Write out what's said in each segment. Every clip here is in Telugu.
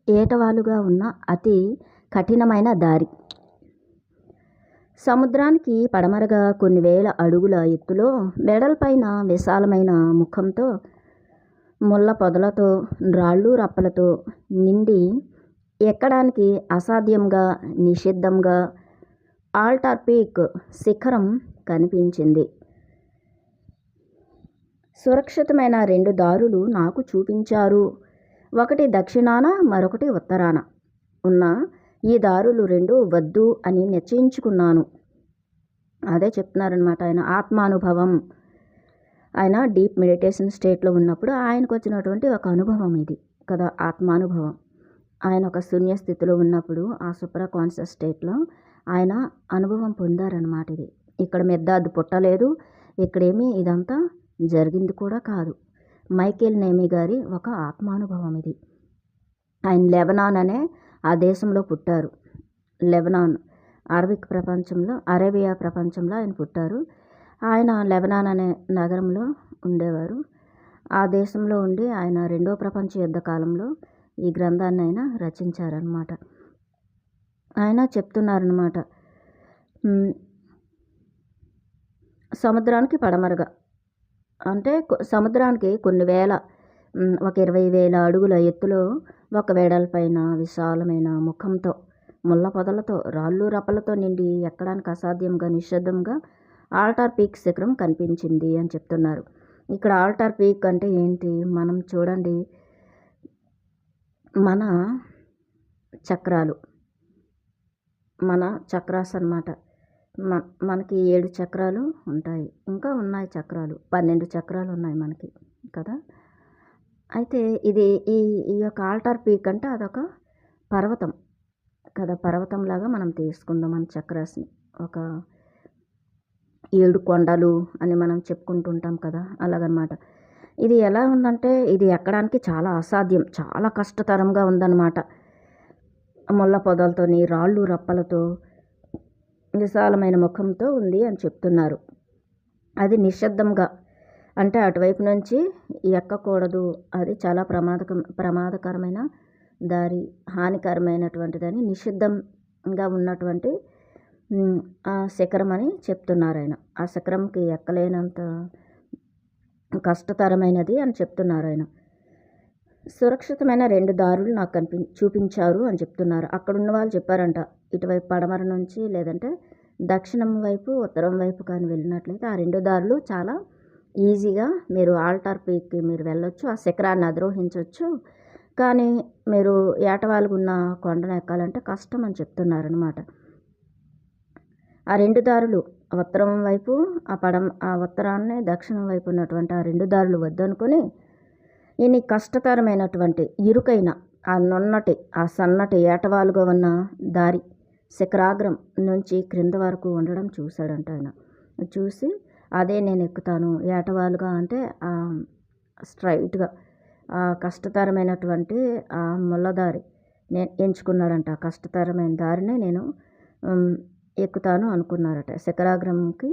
ఏటవాలుగా ఉన్న అతి కఠినమైన దారి. సముద్రానికి పడమరగా కొన్ని వేల అడుగుల ఎత్తులో వెడల్పైన విశాలమైన ముఖంతో ముళ్ళ పొదలతో రాళ్ళు రప్పలతో నిండి ఎక్కడానికి అసాధ్యంగా నిషిద్ధంగా ఆల్టార్ పీక్ శిఖరం కనిపించింది. సురక్షితమైన 2 దారులు నాకు చూపించారు. ఒకటి దక్షిణాన, మరొకటి ఉత్తరాన ఉన్న ఈ దారులు 2 వద్దు అని నిశ్చయించుకున్నాను. అదే చెప్తున్నారనమాట ఆయన ఆత్మానుభవం. ఆయన డీప్ మెడిటేషన్ స్టేట్లో ఉన్నప్పుడు ఆయనకు వచ్చినటువంటి ఒక అనుభవం ఇది కదా, ఆత్మానుభవం. ఆయన ఒక శూన్య స్థితిలో ఉన్నప్పుడు ఆ సూపర్ కాన్షియస్ స్టేట్లో ఆయన అనుభవం పొందారనమాట. ఇది ఇక్కడ మెద్దాదు పుట్టలేదు, ఇక్కడేమీ ఇదంతా జరిగింది కూడా కాదు. మైకేల్ నేమీ గారి ఒక ఆత్మానుభవం ఇది. ఆయన లెబనాన్ అనే ఆ దేశంలో పుట్టారు. లెబనాన్ అరేబియా ప్రపంచంలో ఆయన పుట్టారు. ఆయన లెబనాన్ అనే నగరంలో ఉండేవారు. ఆ దేశంలో ఉండి ఆయన 2వ ప్రపంచ యుద్ధ కాలంలో ఈ గ్రంథాన్ని ఆయన రచించారనమాట. ఆయన చెప్తున్నారనమాట, సముద్రానికి పడమరగా అంటే సముద్రానికి కొన్ని వేల ఒక 20,000 అడుగుల ఎత్తులో ఒక వెడల్పైన విశాలమైన ముఖంతో ముళ్ళ పొదలతో రాళ్ళు రప్పలతో నిండి ఎక్కడానికి అసాధ్యంగా నిషిద్ధంగా ఆల్టార్ పీక్ శిఖరం కనిపించింది అని చెప్తున్నారు. ఇక్కడ ఆల్టార్ పీక్ అంటే ఏంటి? మనం చూడండి, మన చక్రాస్ అన్నమాట. మనకి 7 చక్రాలు ఉంటాయి, ఇంకా ఉన్నాయి చక్రాలు, 12 చక్రాలు ఉన్నాయి మనకి కదా. అయితే ఇది ఈ యొక్క ఆల్టార్ పీక్ అంటే అదొక పర్వతం కదా. పర్వతంలాగా మనం తీసుకుందాం మన చక్రాస్ని. ఒక 7 కొండలు అని మనం చెప్పుకుంటుంటాం కదా, అలాగనమాట. ఇది ఎలా ఉందంటే ఇది ఎక్కడానికి చాలా అసాధ్యం, చాలా కష్టతరంగా ఉందన్నమాట. ముళ్ళ పొదలతోని రాళ్ళు రప్పలతో విశాలమైన ముఖంతో ఉంది అని చెప్తున్నారు. అది నిశ్శబ్దంగా అంటే అటువైపు నుంచి ఎక్కకూడదు, అది చాలా ప్రమాదకరమైన దారి, హానికరమైనటువంటిదని నిషిద్ధంగా ఉన్నటువంటి ఆ శిఖరం అని చెప్తున్నారు ఆయన. ఆ శిఖరంకి ఎక్కలేనంత కష్టతరమైనది అని చెప్తున్నారు ఆయన. సురక్షితమైన 2 దారులు నాకు చూపించారు అని చెప్తున్నారు. అక్కడున్న వాళ్ళు చెప్పారంట, ఇటువైపు పడమర నుంచి లేదంటే దక్షిణం వైపు ఉత్తరం వైపు కానీ వెళ్ళినట్లయితే ఆ 2 దారులు చాలా ఈజీగా మీరు ఆల్టార్ పీక్కి మీరు వెళ్ళొచ్చు, ఆ శిఖరాన్ని అధిరోహించవచ్చు. కానీ మీరు ఏటవాలుగున్న కొండను ఎక్కాలంటే కష్టం అని చెప్తున్నారనమాట. ఆ 2 దారులు ఉత్తరం వైపు ఆ ఉత్తరాన్ని దక్షిణం వైపు ఉన్నటువంటి ఆ 2 దారులు వద్దనుకొని ఇన్ని కష్టతరమైనటువంటి ఇరుకైన ఆ నున్నటి ఆ సన్నటి ఏటవాలుగా ఉన్న దారి శిఖరాగ్రం నుంచి క్రింద వరకు ఉండడం చూశాడంట ఆయన. చూసి అదే నేను ఎక్కుతాను, ఏటవాలుగా అంటే స్ట్రైట్గా ఆ కష్టతరమైనటువంటి ఆ ముళ్ళదారి నేను ఎంచుకున్నాడంట. ఆ కష్టతరమైన దారినే నేను ఎక్కుతాను అనుకున్నారట. శిఖరాగ్రంకి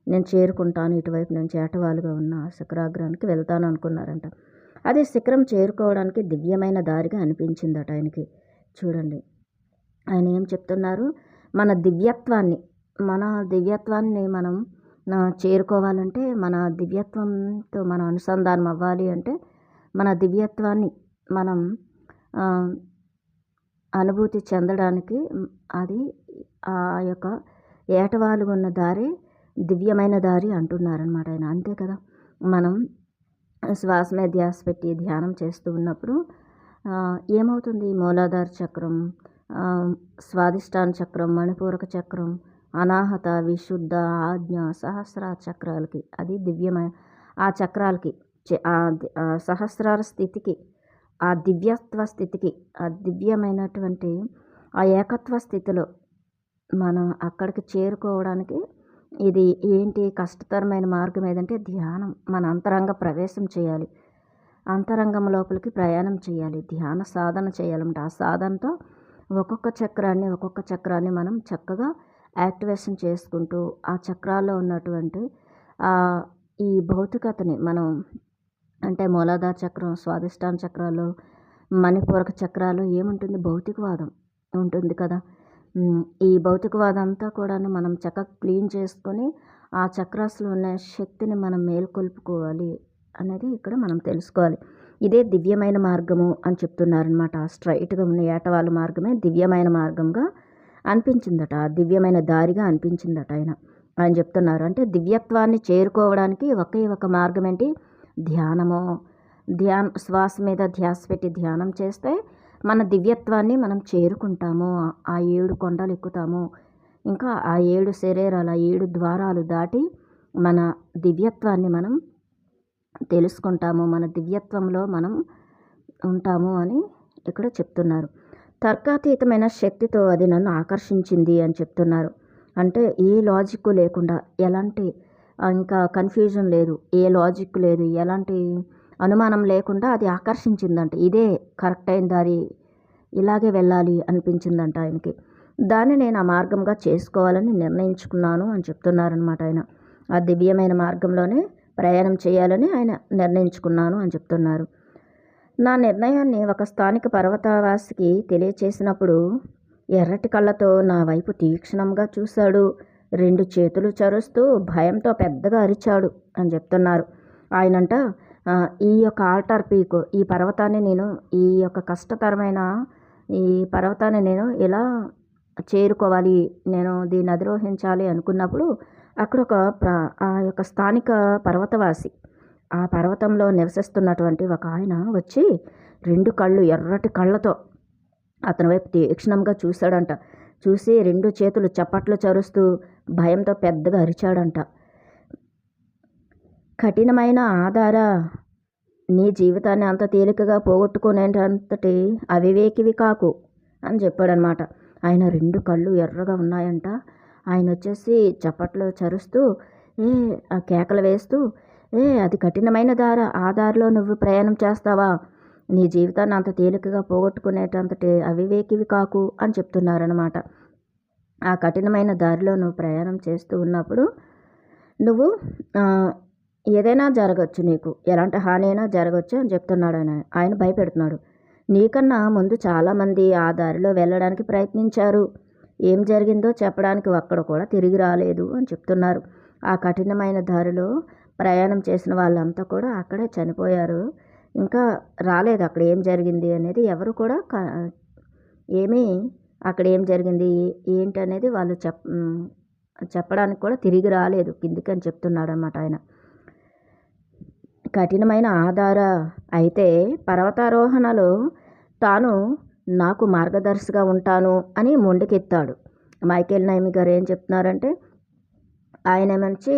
నేను చేరుకుంటాను, ఇటువైపు నుంచి ఏటవాలుగా ఉన్న శిఖరాగ్రానికి వెళ్తాను అనుకున్నారంట. అది శిఖరం చేరుకోవడానికి దివ్యమైన దారిగా అనిపించిందట ఆయనకి. చూడండి ఆయన ఏం చెప్తున్నారు, మన దివ్యత్వాన్ని మనం చేరుకోవాలంటే, మన దివ్యత్వంతో మనం అనుసంధానం అవ్వాలి అంటే, మన దివ్యత్వాన్ని మనం అనుభూతి చెందడానికి అది ఆ యొక్క ఏటవాలుగా ఉన్న దారి దివ్యమైన దారి అంటున్నారనమాట ఆయన. అంతే కదా, మనం శ్వాస మీద ధ్యాస పెట్టి ధ్యానం చేస్తూ ఉన్నప్పుడు ఏమవుతుంది, మూలాధార చక్రం, స్వాదిష్టాన చక్రం, మణిపూరక చక్రం, అనాహత, విశుద్ధ, ఆజ్ఞ, సహస్రార చక్రాలకి అది దివ్యమైన ఆ చక్రాలకి ఆ సహస్రార స్థితికి, ఆ దివ్యత్వ స్థితికి, ఆ దివ్యమైనటువంటి ఆ ఏకత్వ స్థితిలో మనం అక్కడికి చేరుకోవడానికి ఇది ఏంటి కష్టతరమైన మార్గం ఏదంటే ధ్యానం. మన అంతరంగ ప్రవేశం చేయాలి, అంతరంగం లోపలికి ప్రయాణం చేయాలి, ధ్యాన సాధన చేయాలంటే ఆ సాధనతో ఒక్కొక్క చక్రాన్ని మనం చక్కగా యాక్టివేషన్ చేసుకుంటూ ఆ చక్రాల్లో ఉన్నటువంటి ఈ భౌతికతని మనం అంటే మూలాధార చక్రం, స్వాదిష్టాన చక్రాలు, మణిపూరక చక్రాలు ఏముంటుంది, భౌతికవాదం ఉంటుంది కదా. ఈ భౌతికవాదం అంతా కూడాను మనం చక్కగా క్లీన్ చేసుకొని ఆ చక్రాస్లో ఉన్న శక్తిని మనం మేల్కొల్పుకోవాలి అనేది ఇక్కడ మనం తెలుసుకోవాలి. ఇదే దివ్యమైన మార్గము అని చెప్తున్నారనమాట. స్ట్రైట్గా ఉన్న ఏటవాళ్ళ మార్గమే దివ్యమైన మార్గంగా అనిపించిందట, దివ్యమైన దారిగా అనిపించిందట ఆయన చెప్తున్నారు. అంటే దివ్యత్వాన్ని చేరుకోవడానికి ఒకే ఒక మార్గం ఏంటి, ధ్యానము. శ్వాస మీద ధ్యాస పెట్టి ధ్యానం చేస్తే మన దివ్యత్వాన్ని మనం చేరుకుంటాము. ఆ 7 కొండలు ఎక్కుతాము, ఇంకా ఆ 7 శరీరాలు, ఆ 7 ద్వారాలు దాటి మన దివ్యత్వాన్ని మనం తెలుసుకుంటాము, మన దివ్యత్వంలో మనం ఉంటాము అని ఇక్కడ చెప్తున్నారు. తర్కాతీతమైన శక్తితో అది నన్ను ఆకర్షించింది అని చెప్తున్నారు. అంటే ఏ లాజిక్ లేకుండా, ఎలాంటి ఇంకా కన్ఫ్యూజన్ లేదు, ఏ లాజిక్ లేదు, ఎలాంటి అనుమానం లేకుండా అది ఆకర్షించిందంట. ఇదే కరెక్ట్ అయిన దారి, ఇలాగే వెళ్ళాలి అనిపించిందంట ఆయనకి. దాన్ని నేను ఆ మార్గంగా చేసుకోవాలని నిర్ణయించుకున్నాను అని చెప్తున్నారనమాట ఆయన. ఆ దివ్యమైన మార్గంలోనే ప్రయాణం చేయాలని ఆయన నిర్ణయించుకున్నాను అని చెప్తున్నారు. నా నిర్ణయాన్ని ఒక స్థానిక పర్వతవాసికి తెలియచేసినప్పుడు ఎర్రటి కళ్ళతో నా వైపు తీక్షణంగా చూశాడు. 2 చేతులు చరుస్తూ భయంతో పెద్దగా అరిచాడు అని చెప్తున్నారు. ఆయనంట ఈ యొక్క ఆల్టార్ పీక్, ఈ పర్వతాన్ని నేను, ఈ యొక్క కష్టతరమైన ఈ పర్వతాన్ని నేను ఎలా చేరుకోవాలి, నేను దీన్ని అధిరోహించాలి అనుకున్నప్పుడు అక్కడ ఆ యొక్క స్థానిక పర్వతవాసి, ఆ పర్వతంలో నివసిస్తున్నటువంటి ఒక ఆయన వచ్చి 2 కళ్ళు, ఎర్రటి కళ్ళతో అతని వైపు తీక్షణంగా చూశాడంట. చూసి 2 చేతులు చప్పట్లు చరుస్తూ భయంతో పెద్దగా అరిచాడంట. కఠినమైన ఆధార, నీ జీవితాన్ని అంత తేలికగా పోగొట్టుకునేటంతటి అవివేకివి కాకు అని చెప్పాడనమాట. ఆయన 2 కళ్ళు ఎర్రగా ఉన్నాయంట. ఆయన వచ్చేసి చప్పట్లు చరుస్తూ కేకలు వేస్తూ, అది కఠినమైన ఆ దారిలో నువ్వు ప్రయాణం చేస్తావా, నీ జీవితాన్ని అంత తేలికగా పోగొట్టుకునేటంతటి అవివేకివి కాకు అని చెప్తున్నారనమాట. ఆ కఠినమైన దారిలో నువ్వు ప్రయాణం చేస్తూ ఉన్నప్పుడు నువ్వు ఏదైనా జరగచ్చు, నీకు ఎలాంటి హాని అయినా జరగచ్చు అని చెప్తున్నాడు ఆయన భయపెడుతున్నాడు. నీకన్నా ముందు చాలామంది ఆ దారిలో వెళ్ళడానికి ప్రయత్నించారు, ఏం జరిగిందో చెప్పడానికి ఒక్కడు కూడా తిరిగి రాలేదు అని చెప్తున్నారు. ఆ కఠినమైన దారిలో ప్రయాణం చేసిన వాళ్ళంతా కూడా అక్కడే చనిపోయారు, ఇంకా రాలేదు అక్కడ ఏం జరిగింది అనేది ఎవరు కూడా ఏమీ అక్కడ ఏం జరిగింది ఏంటి అనేది వాళ్ళు చెప్పడానికి కూడా తిరిగి రాలేదు కిందికి అని చెప్తున్నాడు అన్నమాట ఆయన. కఠినమైన ఆధార అయితే పర్వతారోహణలో తాను నాకు మార్గదర్శిగా ఉంటాను అని మొండికెత్తాడు. మైకేల్ నైమి గారు ఏం చెప్తున్నారంటే, ఆయన మంచి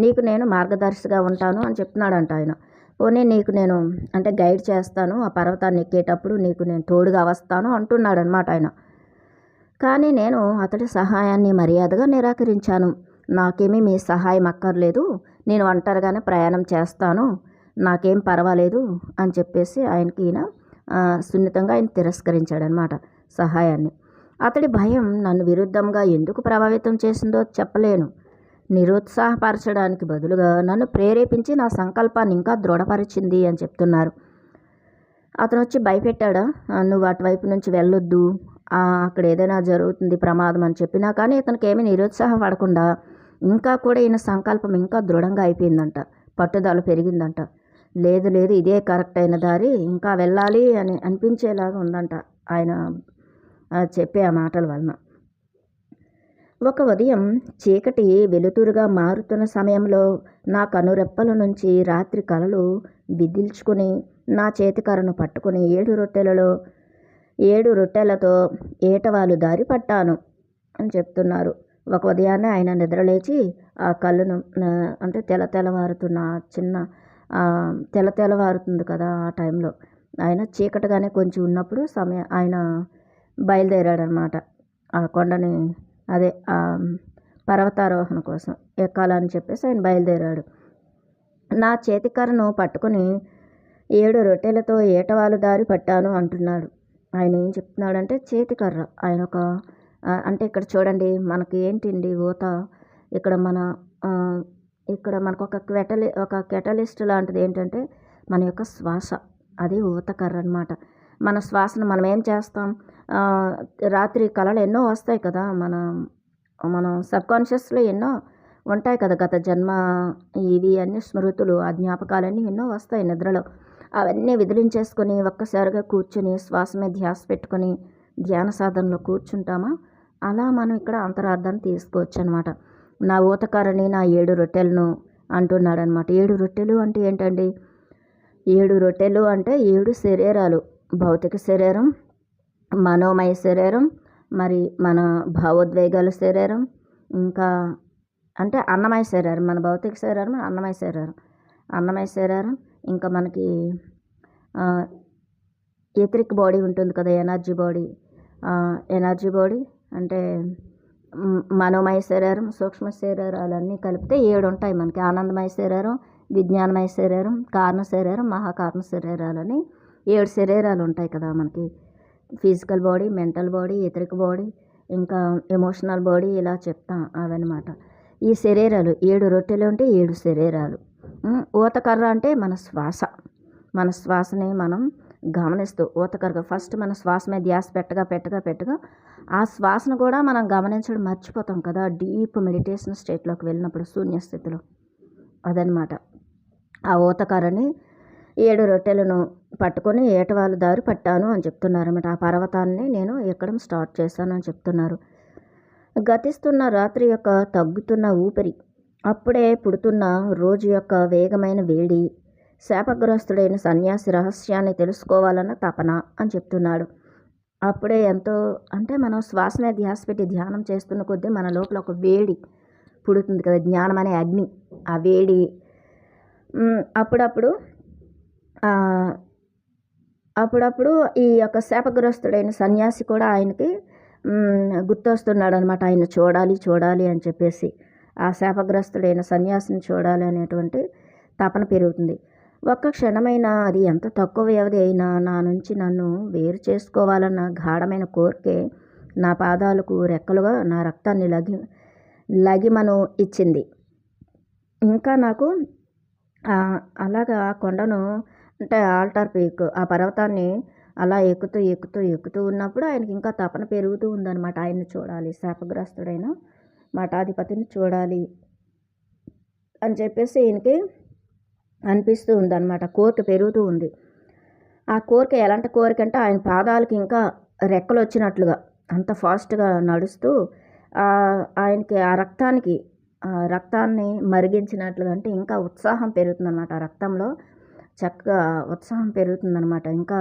నీకు నేను మార్గదర్శిగా ఉంటాను అని చెప్తున్నాడంట ఆయన. పోనీ నీకు నేను అంటే గైడ్ చేస్తాను, ఆ పర్వతాన్ని ఎక్కేటప్పుడు నీకు నేను తోడుగా వస్తాను అంటున్నాడు అనమాట ఆయన. కానీ నేను అతడి సహాయాన్ని మర్యాదగా నిరాకరించాను. నాకేమీ మీ సహాయం అక్కర్లేదు, నేను ఒంటరిగానే ప్రయాణం చేస్తాను, నాకేం పర్వాలేదు అని చెప్పేసి ఆయనకి సున్నితంగా ఆయన తిరస్కరించాడనమాట సహాయాన్ని. అతడి భయం నన్ను విరుద్ధంగా ఎందుకు ప్రభావితం చేసిందో చెప్పలేను. నిరుత్సాహపరచడానికి బదులుగా నన్ను ప్రేరేపించి నా సంకల్పాన్ని ఇంకా దృఢపరిచింది అని చెప్తున్నారు. అతను వచ్చి భయపెట్టాడా, నువ్వు అటువైపు నుంచి వెళ్ళొద్దు, అక్కడ ఏదైనా జరుగుతుంది ప్రమాదం అని చెప్పినా కానీ ఇతనికి ఏమీ నిరుత్సాహపడకుండా ఇంకా కూడా ఈయన సంకల్పం ఇంకా దృఢంగా అయిపోయిందంట, పట్టుదల పెరిగిందంట. లేదు లేదు ఇదే కరెక్ట్ అయిన దారి, ఇంకా వెళ్ళాలి అని అనిపించేలాగా ఉందంట ఆయన చెప్పే ఆ మాటల వలన. ఒక ఉదయం చీకటి వెలుతురుగా మారుతున్న సమయంలో నా కనురెప్పల నుంచి రాత్రి కలలు విదిల్చుకుని నా చేతికర్రను పట్టుకుని 7 రొట్టెలతో ఏటవాలు దారి పట్టాను అని చెప్తున్నారు. ఒక ఉదయాన్నే ఆయన నిద్రలేచి ఆ కళ్ళను అంటే తెల్లవారుతున్న చిన్న తెల్లవారుతుంది కదా, ఆ టైంలో ఆయన చీకటిగానే కొంచెం ఉన్నప్పుడు ఆయన బయలుదేరాడనమాట. ఆ కొండని అదే పర్వతారోహణ కోసం ఎక్కాలని చెప్పేసి ఆయన బయలుదేరాడు. నా చేతికర్రను పట్టుకుని 7 రొట్టెలతో ఏటవాలు దారి పట్టాను అంటున్నాడు. ఆయన ఏం చెప్తున్నాడంటే చేతికర్ర ఆయన అంటే ఇక్కడ చూడండి మనకి ఏంటండి ఊత, ఇక్కడ మనకు ఒక కెటలిస్ట్ లాంటిది ఏంటంటే మన యొక్క శ్వాస, అది ఊతకర్ర అనమాట. మన శ్వాసను మనం ఏం చేస్తాం, రాత్రి కళలు ఎన్నో వస్తాయి కదా, మనం సబ్కాన్షియస్లో ఎన్నో ఉంటాయి కదా, గత జన్మ ఇవి అన్ని స్మృతులు, ఆ జ్ఞాపకాలన్నీ ఎన్నో వస్తాయి నిద్రలో. అవన్నీ విదిలించేసుకొని ఒక్కసారిగా కూర్చొని శ్వాస మీద ధ్యాస పెట్టుకొని ధ్యాన సాధనలో కూర్చుంటామా, అలా మనం ఇక్కడ అంతరార్థాన్ని తీసుకోవచ్చు అనమాట. నా ఊతకారని నా 7 రొట్టెలను అంటున్నాడు అనమాట. 7 రొట్టెలు అంటే ఏంటండి? 7 రొట్టెలు అంటే 7 శరీరాలు. భౌతిక శరీరం, మనోమయ శరీరం, మరి మన భావోద్వేగాల శరీరం, ఇంకా అంటే అన్నమయ శరీరం. మన భౌతిక శరీరం అన్నమయ శరీరం, ఇంకా మనకి ఎథరిక్ బాడీ ఉంటుంది కదా, ఎనర్జీ బాడీ అంటే మనోమయ శరీరం, సూక్ష్మ శరీరాలన్నీ కలిపితే 7 ఉంటాయి మనకి. ఆనందమయ శరీరం, విజ్ఞానమయ శరీరం, కారణ శరీరం, మహాకారణ శరీరాలని 7 శరీరాలు ఉంటాయి కదా మనకి. Physical body, mental body, etheric body, ఇంకా ఎమోషనల్ బాడీ, ఇలా చెప్తాం అవన్నమాట. ఈ శరీరాలు 7 రొట్టెలు అంటే 7 శరీరాలు. ఊతకర్ర అంటే మన శ్వాసని మనం గమనిస్తూ ఊతకర్రగా ఫస్ట్ మన శ్వాస మీద ధ్యాస పెట్టగా ఆ శ్వాసను కూడా మనం గమనించడం మర్చిపోతాం కదా, డీప్ మెడిటేషన్ స్టేట్లోకి వెళ్ళినప్పుడు, శూన్యస్థితిలో. అదనమాట. ఆ ఊతకర్రని 7 రొట్టెలను పట్టుకొని ఏటవాలు దారి పట్టాను అని చెప్తున్నారు అన్నమాట. ఆ పర్వతాన్ని నేను ఎక్కడం స్టార్ట్ చేశాను అని చెప్తున్నారు. గతిస్తున్న రాత్రి యొక్క తగ్గుతున్న ఊపిరి, అప్పుడే పుడుతున్న రోజు యొక్క వేగమైన వేడి, శాపగ్రస్తుడైన సన్యాసి రహస్యాన్ని తెలుసుకోవాలన్న తపన అని చెప్తున్నాడు. అప్పుడే ఎంతో అంటే మనం శ్వాస మీద ధ్యాస పెట్టి ధ్యానం చేస్తున్న కొద్దీ మన లోపల ఒక వేడి పుడుతుంది కదా, జ్ఞానం అనే అగ్ని. ఆ వేడి అప్పుడప్పుడు ఈ యొక్క శాపగ్రస్తుడైన సన్యాసి కూడా ఆయనకి గుర్తొస్తున్నాడు అనమాట. ఆయన చూడాలి అని చెప్పేసి ఆ శాపగ్రస్తుడైన సన్యాసిని చూడాలి అనేటువంటి తపన పెరుగుతుంది. ఒక్క క్షణమైనా, అది ఎంత తక్కువ వ్యవధి అయినా, నా నుంచి నన్ను వేరు చేసుకోవాలన్న గాఢమైన కోరికే నా పాదాలకు రెక్కలుగా నా రక్తాన్ని లగిమను ఇచ్చింది. ఇంకా నాకు అలాగా కొండను అంటే ఆల్టార్ పీక్, ఆ పర్వతాన్ని అలా ఎక్కుతూ ఉన్నప్పుడు ఆయనకి ఇంకా తపన పెరుగుతూ ఉందన్నమాట. ఆయన్ని చూడాలి, శాపగ్రస్తుడైన మఠాధిపతిని చూడాలి అని చెప్పేసి ఈయనకి అనిపిస్తూ ఉందన్నమాట. కోరిక పెరుగుతూ ఉంది. ఆ కోరిక ఎలాంటి కోరిక అంటే, ఆయన పాదాలకి ఇంకా రెక్కలు వచ్చినట్లుగా అంత ఫాస్ట్గా నడుస్తూ ఆయనకి ఆ రక్తాన్ని మరిగించినట్లుగా, అంటే ఇంకా ఉత్సాహం పెరుగుతుందన్నమాట. ఆ రక్తంలో చక్కగా ఉత్సాహం పెరుగుతుందన్నమాట. ఇంకా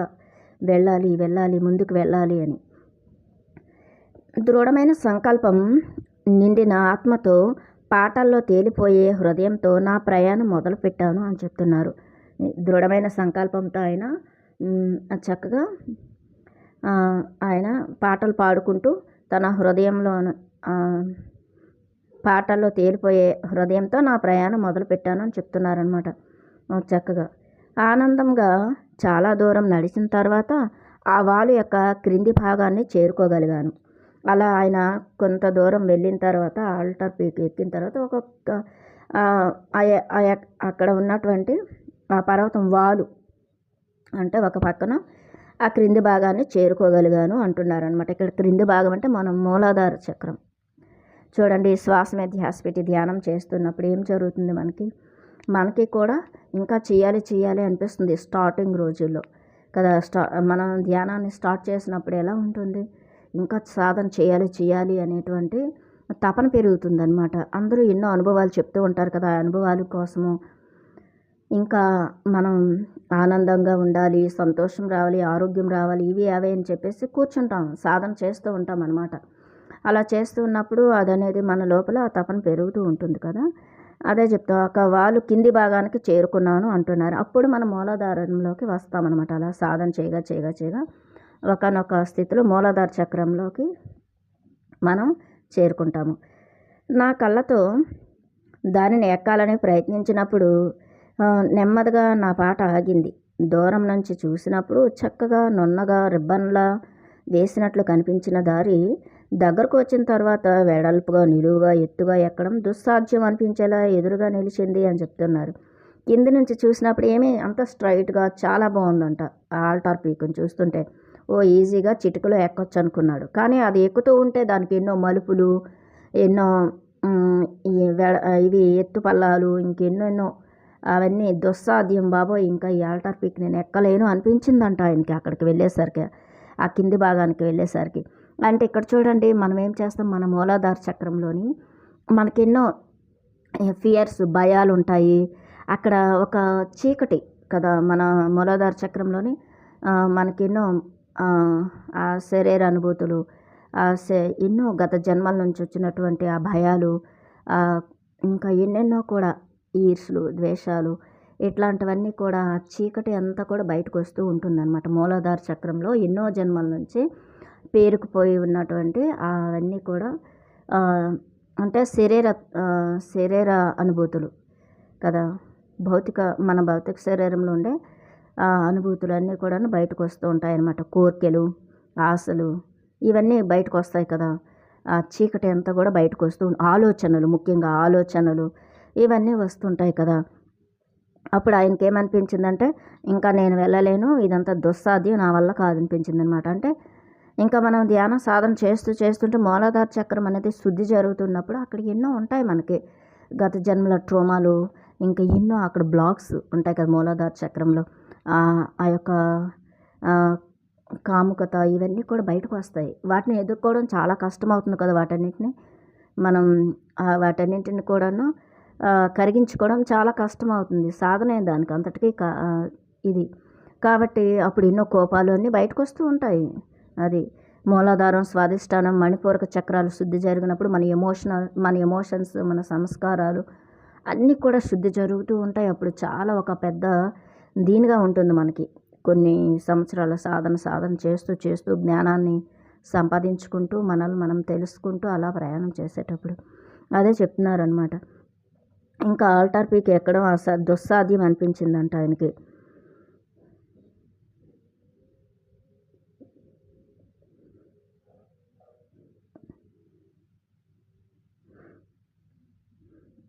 వెళ్ళాలి, ముందుకు వెళ్ళాలి అని. దృఢమైన సంకల్పం నిండిన ఆత్మతో, పాటల్లో తేలిపోయే హృదయంతో నా ప్రయాణం మొదలుపెట్టాను అని చెప్తున్నారు. దృఢమైన సంకల్పంతో ఆయన చక్కగా ఆయన పాటలు పాడుకుంటూ తన హృదయంలో పాటల్లో తేలిపోయే హృదయంతో నా ప్రయాణం మొదలుపెట్టాను అని చెప్తున్నారనమాట. చక్కగా ఆనందంగా చాలా దూరం నడిచిన తర్వాత ఆ వాలు యొక్క క్రింది భాగాన్ని చేరుకోగలిగాను. అలా ఆయన కొంత దూరం వెళ్ళిన తర్వాత, ఆల్టార్ పీక్ ఎక్కిన తర్వాత అక్కడ ఉన్నటువంటి ఆ పర్వతం వాలు అంటే ఒక పక్కన ఆ క్రింది భాగాన్ని చేరుకోగలిగాను అంటున్నారనమాట. ఇక్కడ క్రింది భాగం అంటే మనం మూలాధార చక్రం. చూడండి, శ్వాస మీద ధ్యాస పెట్టి ధ్యానం చేస్తున్నప్పుడు ఏం జరుగుతుంది మనకి కూడా ఇంకా చేయాలి అనిపిస్తుంది స్టార్టింగ్ రోజుల్లో కదా. మనం ధ్యానాన్ని స్టార్ట్ చేసినప్పుడు ఎలా ఉంటుంది, ఇంకా సాధన చేయాలి అనేటువంటి తపన పెరుగుతుందన్నమాట. అందరూ ఎన్నో అనుభవాలు చెప్తూ ఉంటారు కదా, ఆ అనుభవాల కోసము ఇంకా మనం ఆనందంగా ఉండాలి, సంతోషం రావాలి, ఆరోగ్యం రావాలి, ఇవి అవే అని చెప్పేసి కూర్చుంటాం, సాధన చేస్తూ ఉంటాం అన్నమాట. అలా చేస్తూ ఉన్నప్పుడు అదనేది మన లోపల ఆ తపన పెరుగుతూ ఉంటుంది కదా. అదే చెప్తాం, ఒక వాళ్ళు కింది భాగానికి చేరుకున్నాను అంటున్నారు. అప్పుడు మన మూలాధారంలోకి వస్తామన్నమాట. అలా సాధన చేయగా ఒకనొక స్థితిలో మూలాధార చక్రంలోకి మనం చేరుకుంటాము. నా కళ్ళతో దానిని ఎక్కాలని ప్రయత్నించినప్పుడు నెమ్మదిగా నా పాట ఆగింది. దూరం నుంచి చూసినప్పుడు చక్కగా నున్నగా రిబ్బన్లా వేసినట్లు కనిపించిన దారి దగ్గరకు వచ్చిన తర్వాత వెడల్పుగా, నిలువుగా, ఎత్తుగా ఎక్కడం దుస్సాధ్యం అనిపించేలా ఎదురుగా నిలిచింది అని చెప్తున్నారు. కింది నుంచి చూసినప్పుడు ఏమీ అంత స్ట్రైట్గా చాలా బాగుందంట ఆ ఆల్టార్ పీక్ని చూస్తుంటే. ఓ ఈజీగా చిటికలో ఎక్కొచ్చు అనుకున్నాడు. కానీ అది ఎక్కుతూ ఉంటే దానికి ఎన్నో మలుపులు, ఎన్నో ఈ ఇవి ఎత్తు పల్లాలు, ఇంకెన్నెన్నో అవన్నీ దుస్సాధ్యం బాబోయ్! ఇంకా ఈ ఆల్టార్ పీక్ నేను ఎక్కలేను అనిపించిందంట ఆయనకి అక్కడికి వెళ్ళేసరికి, ఆ కింది భాగానికి వెళ్ళేసరికి. అంటే ఇక్కడ చూడండి మనం ఏం చేస్తాం, మన మూలాధార చక్రంలోని మనకెన్నో ఫియర్స్, భయాలుంటాయి. అక్కడ ఒక చీకటి కదా మన మూలాధార చక్రంలోని మనకెన్నో ఆ శరీర అనుభూతులు, ఎన్నో గత జన్మల నుంచి వచ్చినటువంటి ఆ భయాలు, ఇంకా ఎన్నెన్నో కూడా ఈర్ష్లు, ద్వేషాలు, ఇట్లాంటివన్నీ కూడా చీకటి అంతా కూడా బయటకు వస్తూ ఉంటుందన్నమాట. మూలాధార చక్రంలో ఎన్నో జన్మల నుంచి పేరుకుపోయి ఉన్నటువంటి అవన్నీ కూడా అంటే శరీర అనుభూతులు కదా, మన భౌతిక శరీరంలో ఉండే అనుభూతులన్నీ కూడా బయటకు వస్తూ ఉంటాయన్నమాట. కోరికలు, ఆశలు ఇవన్నీ బయటకు వస్తాయి కదా. ఆ చీకటి అంతా కూడా బయటకు వస్తూ ఆలోచనలు, ముఖ్యంగా ఆలోచనలు ఇవన్నీ వస్తుంటాయి కదా. అప్పుడు ఆయనకి ఏమనిపించిందంటే ఇంకా నేను వెళ్ళలేను, ఇదంతా దుస్సాధ్యం, నా వల్ల కాదనిపించింది అనమాట. అంటే ఇంకా మనం ధ్యాన సాధన చేస్తుంటే మూలాధార చక్రం అనేది శుద్ధి జరుగుతున్నప్పుడు అక్కడ ఎన్నో ఉంటాయి మనకి గత జన్మల ట్రోమాలు, ఇంకా ఎన్నో అక్కడ బ్లాక్స్ ఉంటాయి కదా మూలాధార చక్రంలో. ఆ యొక్క కాముకత ఇవన్నీ కూడా బయటకు వస్తాయి. వాటిని ఎదుర్కోవడం చాలా కష్టమవుతుంది కదా. వాటన్నింటిని కూడాను కరిగించుకోవడం చాలా కష్టమవుతుంది. సాధనే దానికి అంతటికీ ఇది. కాబట్టి అప్పుడు ఎన్నో కోపాలు అన్నీ బయటకు వస్తూ ఉంటాయి. అది మూలాధారం, స్వాధిష్టానం, మణిపూరక చక్రాలు శుద్ధి జరిగినప్పుడు మన ఎమోషన్స్, మన సంస్కారాలు అన్నీ కూడా శుద్ధి జరుగుతూ ఉంటాయి. అప్పుడు చాలా ఒక పెద్ద దీనిగా ఉంటుంది మనకి. కొన్ని సంవత్సరాల సాధన చేస్తూ జ్ఞానాన్ని సంపాదించుకుంటూ మనల్ని మనం తెలుసుకుంటూ అలా ప్రయాణం చేసేటప్పుడు అదే చెప్తున్నారనమాట. ఇంకా ఆల్టార్ పీక్ ఎక్కడం దుస్సాధ్యం అనిపించిందంట ఆయనకి.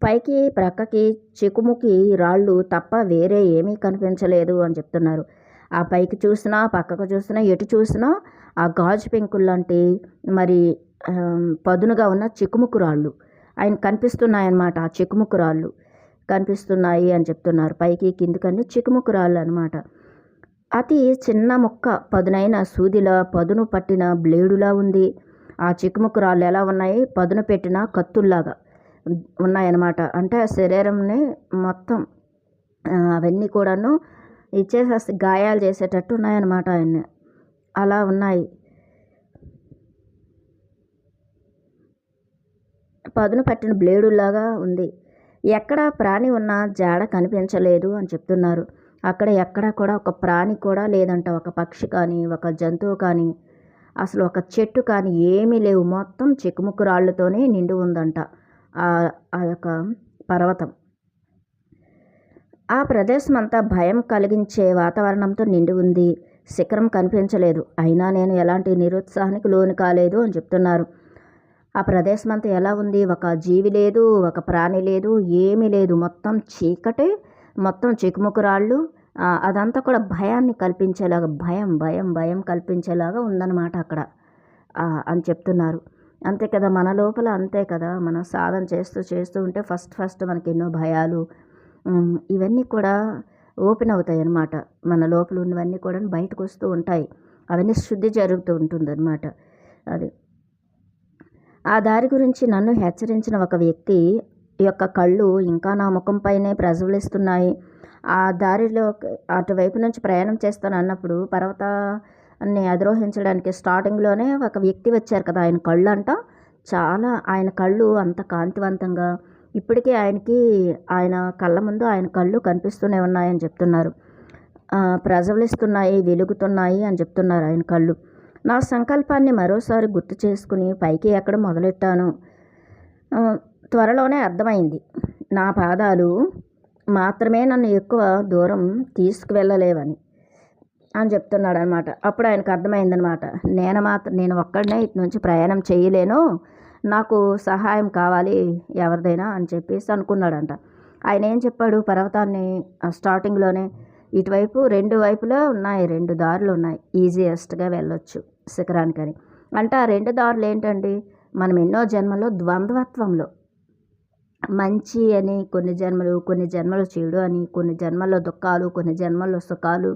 పైకి ప్రక్కకి చికుముకి రాళ్ళు తప్ప వేరే ఏమీ కనిపించలేదు అని చెప్తున్నారు. ఆ పైకి చూసినా, పక్కకు చూసినా, ఎటు చూసినా ఆ గాజు పెంకుల్లాంటి మరి పదునుగా ఉన్న చికుముకు రాళ్ళు ఆయన కనిపిస్తున్నాయన్నమాట. ఆ చికుముకు రాళ్ళు కనిపిస్తున్నాయి అని చెప్తున్నారు. పైకి కిందికన్నీ చికుముకు రాళ్ళు అనమాట. అతి చిన్న ముక్క పదునైన సూదిలా, పదును పట్టిన బ్లేడులా ఉంది. ఆ చికుముకు రాళ్ళు ఎలా ఉన్నాయి, పదును పెట్టిన కత్తుల్లాగా ఉన్నాయన్నమాట. అంటే ఆ శరీరంని మొత్తం అవన్నీ కూడాను ఇచ్చేసేసి గాయాలు చేసేటట్టు ఉన్నాయన్నమాట ఆయన్ని. అలా ఉన్నాయి. పదును పట్టిన బ్లేడులాగా ఉంది. ఎక్కడ ప్రాణి ఉన్న జాడ కనిపించలేదు అని చెప్తున్నారు. అక్కడ ఎక్కడ కూడా ఒక ప్రాణి కూడా లేదంట. ఒక పక్షి కానీ, ఒక జంతువు కానీ, అసలు ఒక చెట్టు కానీ ఏమీ లేవు. మొత్తం చిక్కుముక్కు రాళ్ళతోనే నిండి ఉందంట ఆ యొక్క పర్వతం. ఆ ప్రదేశం అంతా భయం కలిగించే వాతావరణంతో నిండి ఉంది. శిఖరం కనిపించలేదు. అయినా నేను ఎలాంటి నిరుత్సాహానికి లోను కాలేదు అని చెప్తున్నారు. ఆ ప్రదేశం అంతా ఎలా ఉంది, ఒక జీవి లేదు, ఒక ప్రాణి లేదు, ఏమీ లేదు. మొత్తం చీకటే, మొత్తం చిక్కుముక్కు రాళ్ళు. అదంతా కూడా భయాన్ని కల్పించేలాగా, భయం కల్పించేలాగా ఉందన్నమాట అక్కడ అని చెప్తున్నారు. అంతే కదా, మన లోపల అంతే కదా. మనం సాధన చేస్తూ ఉంటే ఫస్ట్ మనకి ఎన్నో భయాలు ఇవన్నీ కూడా ఓపెన్ అవుతాయి అన్నమాట. మన లోపల ఉన్నవన్నీ కూడా బయటకు వస్తూ ఉంటాయి. అవన్నీ శుద్ధి జరుగుతూ ఉంటుందన్నమాట. అది ఆ దారి గురించి నన్ను హెచ్చరించిన ఒక వ్యక్తి యొక్క కళ్ళు ఇంకా నా ముఖంపైనే ప్రజ్వలిస్తున్నాయి. ఆ దారిలో అటువైపు నుంచి ప్రయాణం చేస్తాను అన్నప్పుడు పర్వతాన్ని అధిరోహించడానికి స్టార్టింగ్లోనే ఒక వ్యక్తి వచ్చారు కదా. ఆయన కళ్ళు అంత కాంతివంతంగా ఇప్పటికీ ఆయన కళ్ళ ముందు ఆయన కళ్ళు కనిపిస్తూనే ఉన్నాయని చెప్తున్నారు. ప్రజ్వలిస్తున్నాయి, వెలుగుతున్నాయి అని చెప్తున్నారు ఆయన కళ్ళు. నా సంకల్పాన్ని మరోసారి గుర్తు చేసుకుని పైకి ఎక్కడం మొదలెట్టాను. త్వరలోనే అర్థమైంది, నా పాదాలు మాత్రమే నన్ను ఎక్కువ దూరం తీసుకువెళ్ళలేవని అని చెప్తున్నాడు అనమాట. అప్పుడు ఆయనకు అర్థమైందనమాట, నేను ఒక్కడనే ఇటు నుంచి ప్రయాణం చేయలేను, నాకు సహాయం కావాలి ఎవరిదైనా అని చెప్పేసి అనుకున్నాడంట. ఆయన ఏం చెప్పాడు, పర్వతాన్ని స్టార్టింగ్లోనే ఇటువైపు 2 వైపులా ఉన్నాయి, 2 దారులు ఉన్నాయి, ఈజియెస్ట్గా వెళ్ళొచ్చు శిఖరానికని. అంటే ఆ 2 దారులు ఏంటండి, మనం ఎన్నో జన్మలో ద్వంద్వత్వంలో మంచి అని కొన్ని జన్మలు చెడు అని, కొన్ని జన్మల్లో దుఃఖాలు, కొన్ని జన్మల్లో సుఖాలు,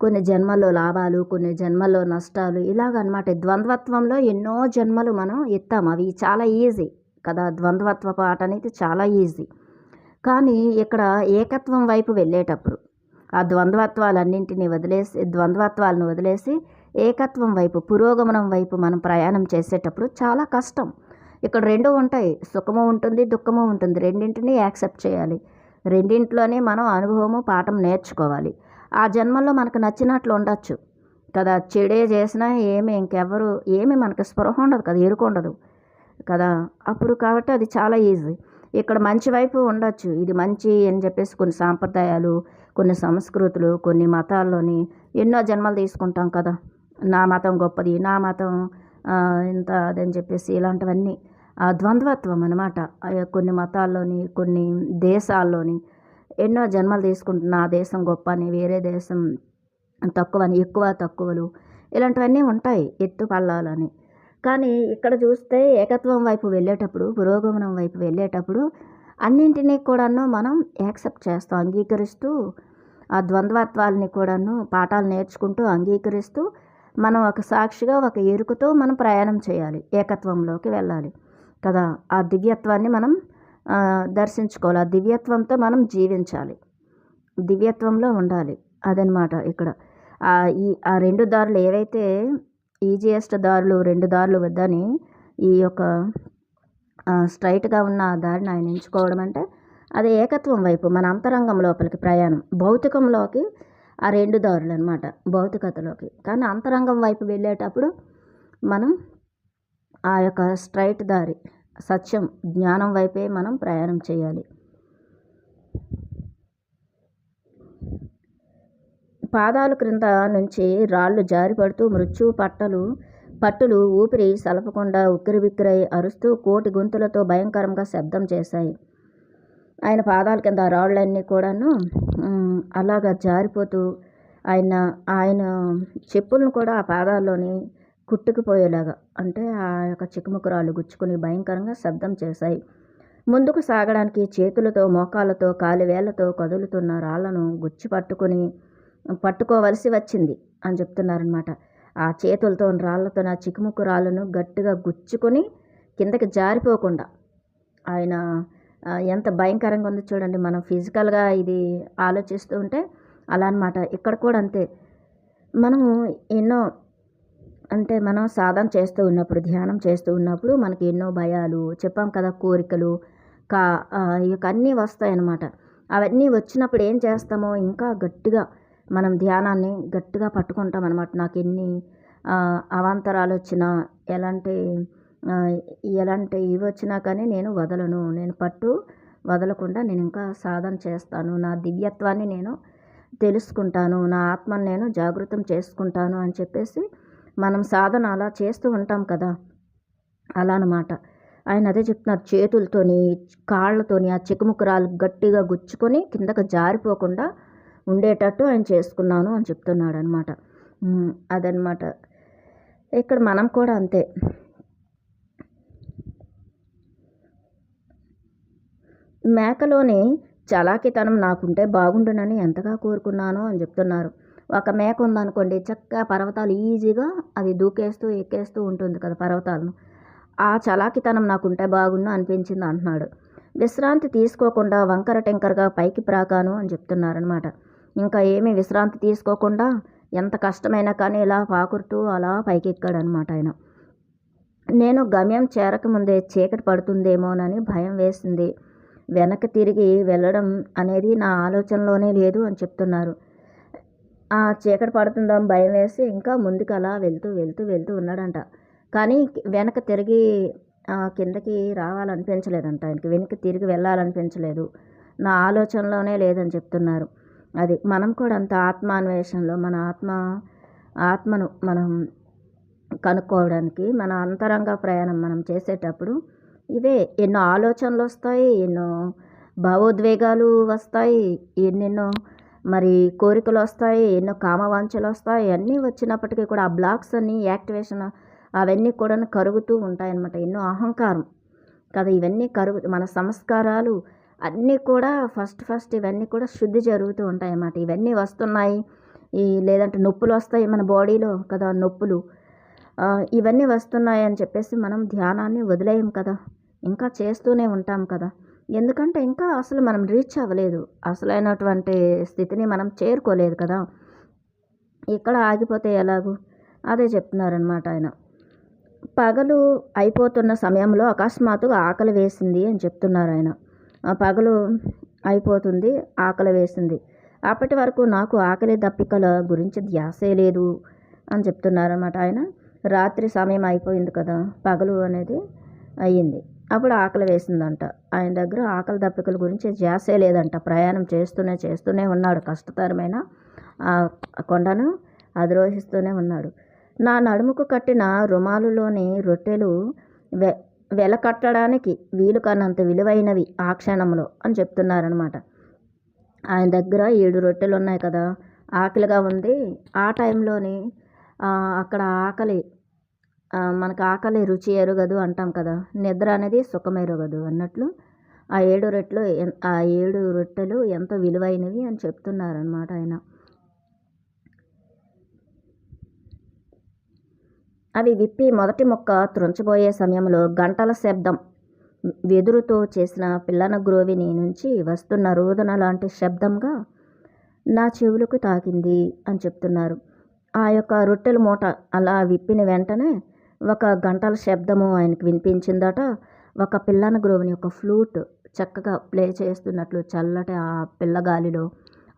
కొన్ని జన్మల్లో లాభాలు, కొన్ని జన్మల్లో నష్టాలు, ఇలాగనమాట. ద్వంద్వత్వంలో ఎన్నో జన్మలు మనం ఎత్తాము. అవి చాలా ఈజీ కదా, ద్వంద్వత్వపు ఆట అనేది చాలా ఈజీ. కానీ ఇక్కడ ఏకత్వం వైపు వెళ్ళేటప్పుడు ఆ ద్వంద్వత్వాలను వదిలేసి ఏకత్వం వైపు, పురోగమనం వైపు మనం ప్రయాణం చేసేటప్పుడు చాలా కష్టం. ఇక్కడ 2 ఉంటాయి, సుఖము ఉంటుంది, దుఃఖము ఉంటుంది. రెండింటినీ యాక్సెప్ట్ చేయాలి. రెండింటిలోనే మనం అనుభవము, పాఠం నేర్చుకోవాలి. ఆ జన్మల్లో మనకు నచ్చినట్లు ఉండొచ్చు కదా, చెడే చేసినా ఏమి మనకు స్పృహ ఉండదు కదా, ఎరుక ఉండదు కదా. అప్పుడు కాబట్టి అది చాలా ఈజీ. ఇక్కడ మంచి వైపు ఉండొచ్చు, ఇది మంచి అని చెప్పేసి కొన్ని సాంప్రదాయాలు, కొన్ని సంస్కృతులు, కొన్ని మతాల్లోని ఎన్నో జన్మలు తీసుకుంటాం కదా. నా మతం గొప్పది, నా మతం ఇంత అదని చెప్పేసి ఇలాంటివన్నీ ద్వంద్వత్వం అనమాట. కొన్ని మతాల్లోని, కొన్ని దేశాల్లోని ఎన్నో జన్మలు తీసుకుంటున్న, నా దేశం గొప్ప అని, వేరే దేశం తక్కువని, ఎక్కువ తక్కువలు, ఇలాంటివన్నీ ఉంటాయి, ఎత్తు పల్లాలని. కానీ ఇక్కడ చూస్తే ఏకత్వం వైపు వెళ్ళేటప్పుడు, పురోగమనం వైపు వెళ్ళేటప్పుడు అన్నింటినీ కూడాను మనం యాక్సెప్ట్ చేస్తాం, అంగీకరిస్తూ ఆ ద్వంద్వత్వాలని కూడాను పాఠాలు నేర్చుకుంటూ అంగీకరిస్తూ మనం ఒక సాక్షిగా, ఒక ఎరుకతో మనం ప్రయాణం చేయాలి, ఏకత్వంలోకి వెళ్ళాలి కదా. ఆ దివ్యత్వాన్ని మనం దర్శించుకోవాలి, ఆ దివ్యత్వంతో మనం జీవించాలి, దివ్యత్వంలో ఉండాలి. అదనమాట ఇక్కడ. ఆ 2 దారులు ఏవైతే ఈజియెస్ట్ దారులు, 2 దారులు వద్దని ఈ యొక్క స్ట్రైట్గా ఉన్న ఆ దారిని ఆయన ఎంచుకోవడం అంటే అది ఏకత్వం వైపు, మన అంతరంగం లోపలికి ప్రయాణం. భౌతికంలోకి ఆ 2 దారులు అనమాట, భౌతికతలోకి. కానీ అంతరంగం వైపు వెళ్ళేటప్పుడు మనం ఆ యొక్క స్ట్రైట్ దారి, సత్యం, జ్ఞానం వైపే మనం ప్రయాణం చేయాలి. పాదాల క్రింద నుంచి రాళ్ళు జారిపడుతూ మృత్యు పట్టులు ఊపిరి సలపకుండా ఉక్కిరిబిక్కిరై అరుస్తూ కోటి గొంతులతో భయంకరంగా శబ్దం చేశాయి. ఆయన పాదాల కింద రాళ్ళన్నీ కూడాను అలాగా జారిపోతూ ఆయన చెప్పులను కూడా ఆ పాదాల్లోని కుట్టుకుపోయేలాగా, అంటే ఆ యొక్క చిక్కుముక్కురాళ్ళు గుచ్చుకుని భయంకరంగా శబ్దం చేశాయి. ముందుకు సాగడానికి చేతులతో, మోకాళ్ళతో, కాలివేళ్లతో కదులుతున్న రాళ్లను పట్టుకోవలసి వచ్చింది అని చెప్తున్నారనమాట. ఆ చేతులతో, రాళ్లతో ఆ చిక్కుముక్కు రాళ్ళను గట్టిగా గుచ్చుకొని కిందకి జారిపోకుండా ఆయన ఎంత భయంకరంగా ఉందో చూడండి. మనం ఫిజికల్గా ఇది ఆలోచిస్తూ ఉంటే అలా అనమాట. ఇక్కడ కూడా అంతే. మనము మనం సాధన చేస్తూ ఉన్నప్పుడు, ధ్యానం చేస్తూ ఉన్నప్పుడు మనకి ఎన్నో భయాలు, చెప్పాం కదా, కోరికలు ఇక అన్నీ వస్తాయన్నమాట. అవన్నీ వచ్చినప్పుడు ఏం చేస్తామో ఇంకా గట్టిగా మనం ధ్యానాన్ని గట్టిగా పట్టుకుంటాం అనమాట. నాకు ఎన్ని అవాంతరాలు వచ్చినా, ఎలాంటి ఇవి వచ్చినా కానీ నేను వదలను, నేను వదలకుండా నేను ఇంకా సాధన చేస్తాను, నా దివ్యత్వాన్ని నేను తెలుసుకుంటాను, నా ఆత్మను నేను జాగృతం చేసుకుంటాను అని చెప్పేసి మనం సాధన అలా చేస్తూ ఉంటాం కదా, అలా అన్నమాట. ఆయన అదే చెప్తున్నారు, చేతులతోని, కాళ్ళతోని ఆ చిక్కుముక్కురాలు గట్టిగా గుచ్చుకొని కిందకు జారిపోకుండా ఉండేటట్టు ఆయన చేసుకున్నాను అని చెప్తున్నాడు అనమాట. అదనమాట. ఇక్కడ మనం కూడా అంతే. మేకలోని చలాకితనం నాకుంటే బాగుండునని ఎంతగా కోరుకున్నాను అని చెప్తున్నారు. ఒక మేక ఉందనుకోండి, చక్కగా పర్వతాలు ఈజీగా అది దూకేస్తూ ఎక్కేస్తూ ఉంటుంది కదా పర్వతాలను. ఆ చలాకితనం నాకుంటే బాగుండు అనిపించింది అంటున్నాడు. విశ్రాంతి తీసుకోకుండా వంకర టెంకరగా పైకి ప్రాకాను అని చెప్తున్నారనమాట. ఇంకా ఏమీ విశ్రాంతి తీసుకోకుండా ఎంత కష్టమైనా కానీ ఇలా పాకురుతూ అలా పైకి ఎక్కాడనమాట ఆయన. నేను గమ్యం చేరకముందే చీకటి పడుతుందేమోనని భయం వేసింది. వెనక్కి తిరిగి వెళ్ళడం అనేది నా ఆలోచనలోనే లేదు అని చెప్తున్నారు. ఆ చీకటి పడుతుందని భయం వేసి ఇంకా ముందుకు అలా వెళ్తూ ఉన్నాడంట. కానీ వెనక తిరిగి కిందకి రావాలనిపించలేదంట ఆయనకి, వెనక్కి తిరిగి వెళ్ళాలనిపించలేదు, నా ఆలోచనలోనే లేదని చెప్తున్నారు. అది మనం కూడా అంత ఆత్మాన్వేషణలో మన ఆత్మను మనం కనుక్కోవడానికి మన అంతరంగ ప్రయాణం మనం చేసేటప్పుడు ఇవే ఎన్నో ఆలోచనలు వస్తాయి, ఎన్నో భావోద్వేగాలు వస్తాయి, ఎన్నెన్నో మరి కోరికలు వస్తాయి, ఎన్నో కామవాంఛలు వస్తాయి. అన్నీ వచ్చినప్పటికీ కూడా ఆ బ్లాక్స్ అన్నీ యాక్టివేషన్ అవన్నీ కూడా కరుగుతూ ఉంటాయన్నమాట. ఎన్నో అహంకారం కదా, ఇవన్నీ మన సంస్కారాలు అన్నీ కూడా ఫస్ట్ ఇవన్నీ కూడా శుద్ధి జరుగుతూ ఉంటాయన్నమాట. ఇవన్నీ వస్తున్నాయి, లేదంటే నొప్పులు వస్తాయి మన బాడీలో కదా, నొప్పులు ఇవన్నీ వస్తున్నాయి అని చెప్పేసి మనం ధ్యానాన్ని వదిలేయం కదా, ఇంకా చేస్తూనే ఉంటాం కదా. ఎందుకంటే ఇంకా అసలు మనం రీచ్ అవ్వలేదు, అసలైనటువంటి స్థితిని మనం చేరుకోలేదు కదా. ఇక్కడ ఆగిపోతే ఎలాగూ అదే చెప్తున్నారనమాట ఆయన. పగలు అయిపోతున్న సమయంలో అకస్మాత్తుగా ఆకలి వేసింది అని చెప్తున్నారు ఆయన. పగలు అయిపోతుంది, ఆకలి వేసింది. అప్పటి వరకు నాకు ఆకలి దప్పికల గురించి ధ్యాసే లేదు అని చెప్తున్నారన్నమాట ఆయన. రాత్రి సమయం అయిపోయింది కదా, పగలు అనేది అయ్యింది, అప్పుడు ఆకలి వేసిందంట. ఆయన దగ్గర ఆకలి దప్పికల గురించి ధ్యాసే లేదంట. ప్రయాణం చేస్తూనే ఉన్నాడు, కష్టతరమైన కొండను అధిరోహిస్తూనే ఉన్నాడు. నా నడుముకు కట్టిన రుమాలులోని రొట్టెలు వెలకట్టడానికి వీలు కానంత విలువైనవి ఆ క్షణంలో అని చెప్తున్నారనమాట. ఆయన దగ్గర 7 రొట్టెలు ఉన్నాయి కదా, ఆకలిగా ఉంది. ఆ టైంలోని అక్కడ ఆకలి, మనకు ఆకలి రుచి ఎరుగదు అంటాం కదా, నిద్ర అనేది సుఖం ఎరుగదు అన్నట్లు ఆ 7 రొట్టెలు ఎంతో విలువైనవి అని చెప్తున్నారనమాట ఆయన. అవి విప్పి మొదటి మొక్క త్రుంచబోయే సమయంలో గంటల శబ్దం, వెదురుతో చేసిన పిల్లన గ్రోవిని నుంచి వస్తున్న రోదన లాంటి శబ్దంగా నా చెవులకు తాకింది అని చెప్తున్నారు. ఆ యొక్క రొట్టెల మూట అలా విప్పిన వెంటనే ఒక గంటల శబ్దము ఆయనకు వినిపించిందట. ఒక పిల్లన గ్రోవిని, ఒక ఫ్లూట్ చక్కగా ప్లే చేస్తున్నట్లు చల్లటి ఆ పిల్లగాలిలో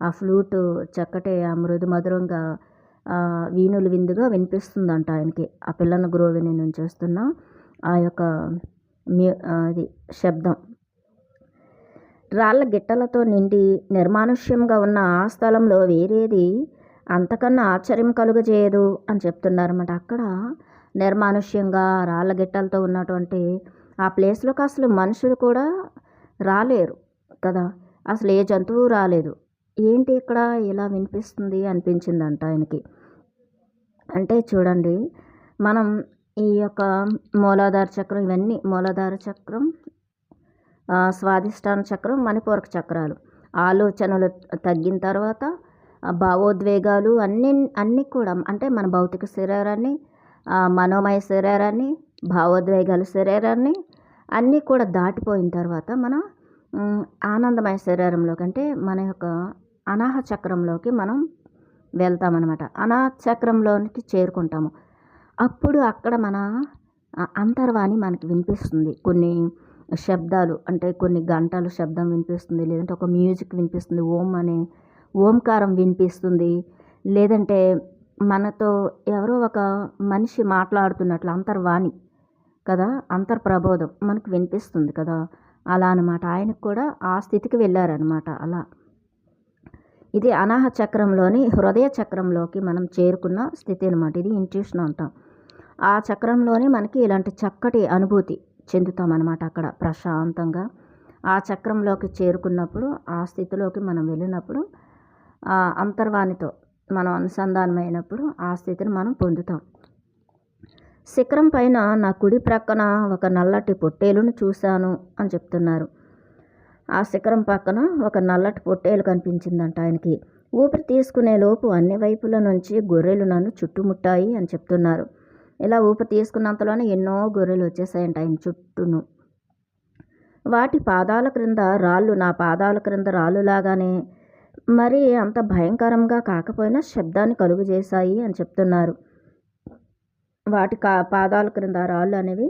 ఆ ఫ్లూటు చక్కటి ఆ మృదు మధురంగా వీణులు విందుగా వినిపిస్తుందంట ఆయనకి. ఆ పిల్లన గ్రోవిని నుంచి వస్తున్న ఆ యొక్క అది శబ్దం. రాళ్ళ గిట్టలతో నిండి నిర్మానుష్యంగా ఉన్న ఆ స్థలంలో వేరేది అంతకన్నా ఆశ్చర్యం కలుగజేయదు అని చెప్తున్నారన్నమాట. అక్కడ నిర్మానుష్యంగా రాళ్ళ గిట్టలతో ఉన్నటువంటి ఆ ప్లేస్లోకి అసలు మనుషులు కూడా రాలేరు కదా, అసలు ఏ జంతువు రాలేదు. ఏంటి ఇక్కడ ఇలా వినిపిస్తుంది అనిపించిందంట ఆయనకి. అంటే చూడండి, మనం ఈ యొక్క మూలాధార చక్రం, ఇవన్నీ మూలాధార చక్రం, స్వాధిష్టాన చక్రం, మణిపూరక చక్రాలు, ఆలోచనలు తగ్గిన తర్వాత భావోద్వేగాలు అన్నీ కూడా అంటే మన భౌతిక శరీరాన్ని, మనోమయ శరీరాన్ని, భావోద్వేగాల శరీరాన్ని అన్నీ కూడా దాటిపోయిన తర్వాత మనం ఆనందమయ శరీరంలోకి, అంటే మన యొక్క అనాహ చక్రంలోకి మనం వెళ్తామన్నమాట. అనాహ చక్రంలోనికి చేరుకుంటాము. అప్పుడు అక్కడ మన అంతర్వాణి మనకి వినిపిస్తుంది. కొన్ని శబ్దాలు, అంటే కొన్ని గంటలు శబ్దం వినిపిస్తుంది, లేదంటే ఒక మ్యూజిక్ వినిపిస్తుంది, ఓం అనే ఓంకారం వినిపిస్తుంది, లేదంటే మనతో ఎవరో ఒక మనిషి మాట్లాడుతున్నట్లు అంతర్వాణి కదా, అంతర్ప్రబోధం మనకు వినిపిస్తుంది కదా, అలా అనమాట. ఆయనకు కూడా ఆ స్థితికి వెళ్ళారనమాట. అలా ఇది అనాహ చక్రంలోని హృదయ చక్రంలోకి మనం చేరుకున్న స్థితి అనమాట. ఇది ఇంట్యూషన్ అంటాం. ఆ చక్రంలోనే మనకి ఇలాంటి చక్కటి అనుభూతి చెందుతామన్నమాట. అక్కడ ప్రశాంతంగా ఆ చక్రంలోకి చేరుకున్నప్పుడు, ఆ స్థితిలోకి మనం వెళ్ళినప్పుడు, ఆ అంతర్వాణితో మనం అనుసంధానమైనప్పుడు ఆ స్థితిని మనం పొందుతాం. శిఖరం పైన నా కుడి ప్రక్కన ఒక నల్లటి పొట్టేలును చూశాను అని చెప్తున్నారు. ఆ శిఖరం పక్కన ఒక నల్లటి పొట్టేలు కనిపించిందంట ఆయనకి. ఊపిరి తీసుకునే లోపు అన్ని వైపుల నుంచి గొర్రెలు నన్ను చుట్టుముట్టాయి అని చెప్తున్నారు. ఇలా ఊపిరి తీసుకున్నంతలోనే ఎన్నో గొర్రెలు వచ్చేసాయంట ఆయన చుట్టూను. వాటి పాదాల క్రింద రాళ్ళు నా పాదాల క్రింద రాళ్ళులాగానే మరి అంత భయంకరంగా కాకపోయినా శబ్దాన్ని కలుగు చేశాయి అని చెప్తున్నారు. వాటి పాదాల క్రింద రాళ్ళు అనేవి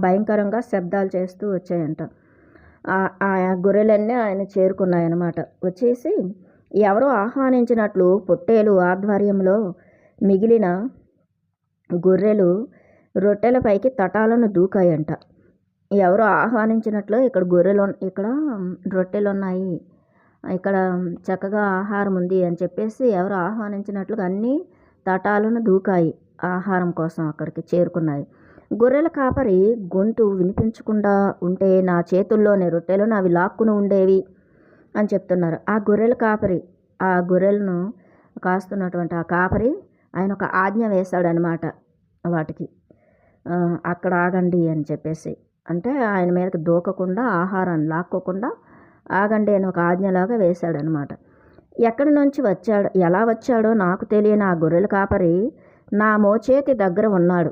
భయంకరంగా శబ్దాలు చేస్తూ వచ్చాయంట. ఆ గొర్రెలన్నీ ఆయన చేరుకున్నాయన్నమాట. వచ్చేసి ఎవరో ఆహ్వానించినట్లు పొట్టేలు ఆధ్వర్యంలో మిగిలిన గొర్రెలు రొట్టెలపైకి తటాలను దూకాయంట. ఎవరో ఆహ్వానించినట్లు ఇక్కడ రొట్టెలు ఉన్నాయి, ఇక్కడ చక్కగా ఆహారం ఉంది అని చెప్పేసి ఎవరు ఆహ్వానించినట్లుగా అన్నీ తటాలను దూకాయి, ఆహారం కోసం అక్కడికి చేరుకున్నాయి. గొర్రెల కాపరి గొంతు వినిపించకుండా ఉంటే నా చేతుల్లోని రొట్టెలు నావి లాక్కుని ఉండేవి అని చెప్తున్నారు. ఆ గొర్రెల కాపరి, ఆ గొర్రెలను కాస్తున్నటువంటి ఆ కాపరి ఆయన ఒక ఆజ్ఞ వేశాడనమాట వాటికి. అక్కడ ఆగండి అని చెప్పేసి. అంటే ఆయన మీదకి దూకకుండా, ఆహారాన్ని లాక్కోకుండా ఆగండి అని ఒక ఆజ్ఞలాగా వేశాడనమాట. ఎక్కడి నుంచి వచ్చాడు, ఎలా వచ్చాడో నాకు తెలియని ఆ గొర్రెల కాపరి నా మోచేతి దగ్గర ఉన్నాడు.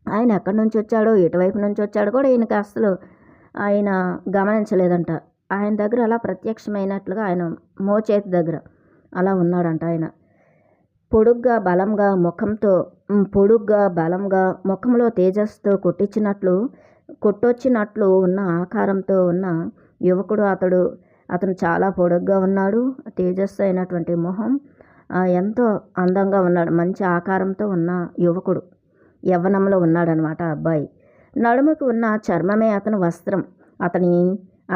ఆయన ఎక్కడి నుంచి వచ్చాడో, ఎటువైపు నుంచి వచ్చాడో కూడా ఈయనకి అసలు ఆయన గమనించలేదంట. ఆయన దగ్గర అలా ప్రత్యక్షమైనట్లుగా ఆయన మోచేతి దగ్గర అలా ఉన్నాడంట ఆయన. పొడుగ్గా బలంగా ముఖంలో తేజస్సుతో కొట్టొచ్చినట్లు ఉన్న ఆకారంతో ఉన్న యువకుడు అతను చాలా పొడుగ్గా ఉన్నాడు. తేజస్సు అయినటువంటి మొహం, ఎంతో అందంగా ఉన్నాడు. మంచి ఆకారంతో ఉన్న యువకుడు యవ్వనంలో ఉన్నాడనమాట ఆ అబ్బాయి. నడుముకు ఉన్న చర్మమే అతని వస్త్రం,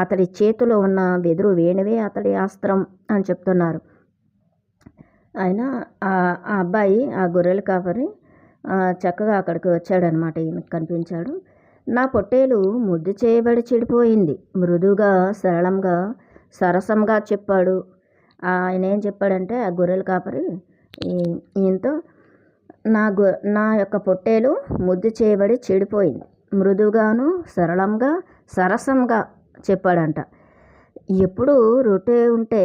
అతడి చేతిలో ఉన్న వెదురు వేణువే అతడి అస్త్రం అని చెప్తున్నారు. ఆయన ఆ అబ్బాయి, ఆ గొర్రెల కాపరి చక్కగా అక్కడికి వచ్చాడనమాట. ఈయనకు కనిపించాడు. నా పొట్టేలు ముద్దు చేయబడి చెడిపోయింది, మృదువుగా, సరళంగా, సరసంగా చెప్పాడు. ఆయన ఏం చెప్పాడంటే ఆ గొర్రెల కాపరి ఈయనతో, నా యొక్క పొట్టేలు ముద్దు చేయబడి చెడిపోయింది, మృదువుగాను, సరళంగా, సరసంగా చెప్పాడంట. ఎప్పుడు రొట్టె ఉంటే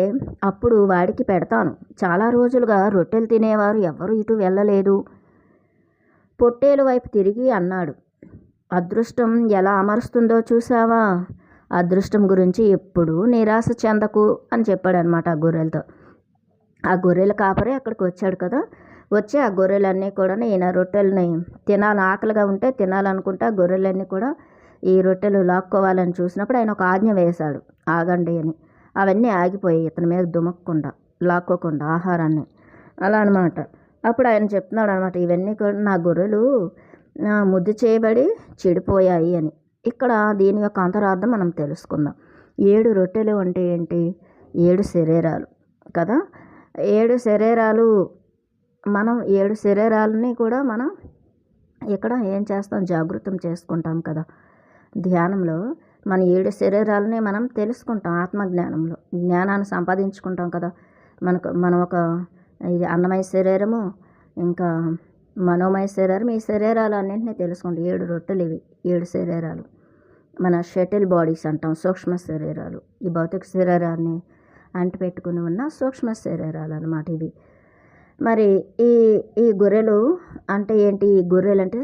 అప్పుడు వాడికి పెడతాను. చాలా రోజులుగా రొట్టెలు తినేవారు ఎవరు ఇటు వెళ్ళలేదు. పొట్టేలు వైపు తిరిగి అన్నాడు, అదృష్టం ఎలా అమరుస్తుందో చూసావా? అదృష్టం గురించి ఎప్పుడూ నిరాశ చెందకు అని చెప్పాడనమాట ఆ గొర్రెలతో. ఆ గొర్రెల కాపరి అక్కడికి వచ్చాడు కదా. వచ్చి ఆ గొర్రెలన్నీ కూడా ఈయన రొట్టెలని ఆకలిగా ఉంటే తినాలనుకుంటే ఆ గొర్రెలన్నీ కూడా ఈ రొట్టెలు లాక్కోవాలని చూసినప్పుడు ఆయన ఒక ఆజ్ఞ వేశాడు, ఆగండి అని. అవన్నీ ఆగిపోయాయి, ఇతని మీద దుమక్కుండా, లాక్కోకుండా ఆహారాన్ని. అలా అనమాట. అప్పుడు ఆయన చెప్తున్నాడు అనమాట, ఇవన్నీ కూడా నా గొర్రెలు ముద్దు చేయబడి చెడిపోయాయి అని. ఇక్కడ దీని యొక్క అంతరార్థం మనం తెలుసుకుందాం. 7 రొట్టెలు అంటే ఏంటి? 7 శరీరాలు కదా. 7 శరీరాలు, మనం 7 శరీరాలని కూడా మనం ఇక్కడ ఏం చేస్తాం, జాగృతం చేసుకుంటాం కదా. ధ్యానంలో మన 7 శరీరాలని మనం తెలుసుకుంటాం. ఆత్మజ్ఞానంలో జ్ఞానాన్ని సంపాదించుకుంటాం కదా. మనం ఒక ఇది అన్నమయ శరీరము, ఇంకా మనోమయ శరీరం, ఈ శరీరాలన్నింటినీ తెలుసుకుంటాం. 7 రొట్టెలు ఇవి, 7 శరీరాలు. మన షటిల్ బాడీస్ అంటాం, సూక్ష్మ శరీరాలు. ఈ భౌతిక శరీరాన్ని అంటిపెట్టుకుని ఉన్న సూక్ష్మ శరీరాలు అన్నమాట ఇవి. మరి ఈ గొర్రెలు అంటే ఏంటి? ఈ గొర్రెలు అంటే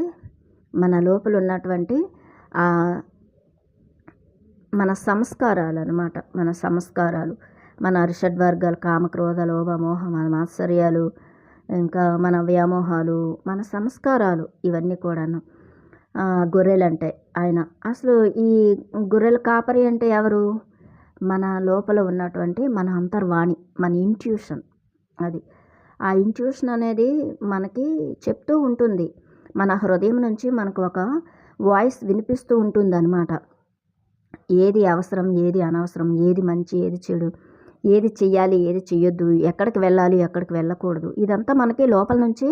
మన లోపల ఉన్నటువంటి మన సంస్కారాలు అన్నమాట. మన సంస్కారాలు, మన అరిషడ్వర్గాలు, కామక్రోధ లోభ మోహ మాత్సర్యాలు, ఇంకా మన వ్యామోహాలు, మన సంస్కారాలు, ఇవన్నీ కూడాను గొర్రెలంటే ఆయన. అసలు ఈ గొర్రెల కాపరి అంటే ఎవరు? మన లోపల ఉన్నటువంటి మన అంతర్వాణి, మన ఇంట్యూషన్. అది ఆ ఇంట్యూషన్ అనేది మనకి చెప్తూ ఉంటుంది. మన హృదయం నుంచి మనకు ఒక వాయిస్ వినిపిస్తూ ఉంటుంది అన్నమాట. ఏది అవసరం, ఏది అనవసరం, ఏది మంచి, ఏది చెడు, ఏది చెయ్యాలి, ఏది చెయ్యొద్దు, ఎక్కడికి వెళ్ళాలి, ఎక్కడికి వెళ్ళకూడదు, ఇదంతా మనకి లోపల నుంచి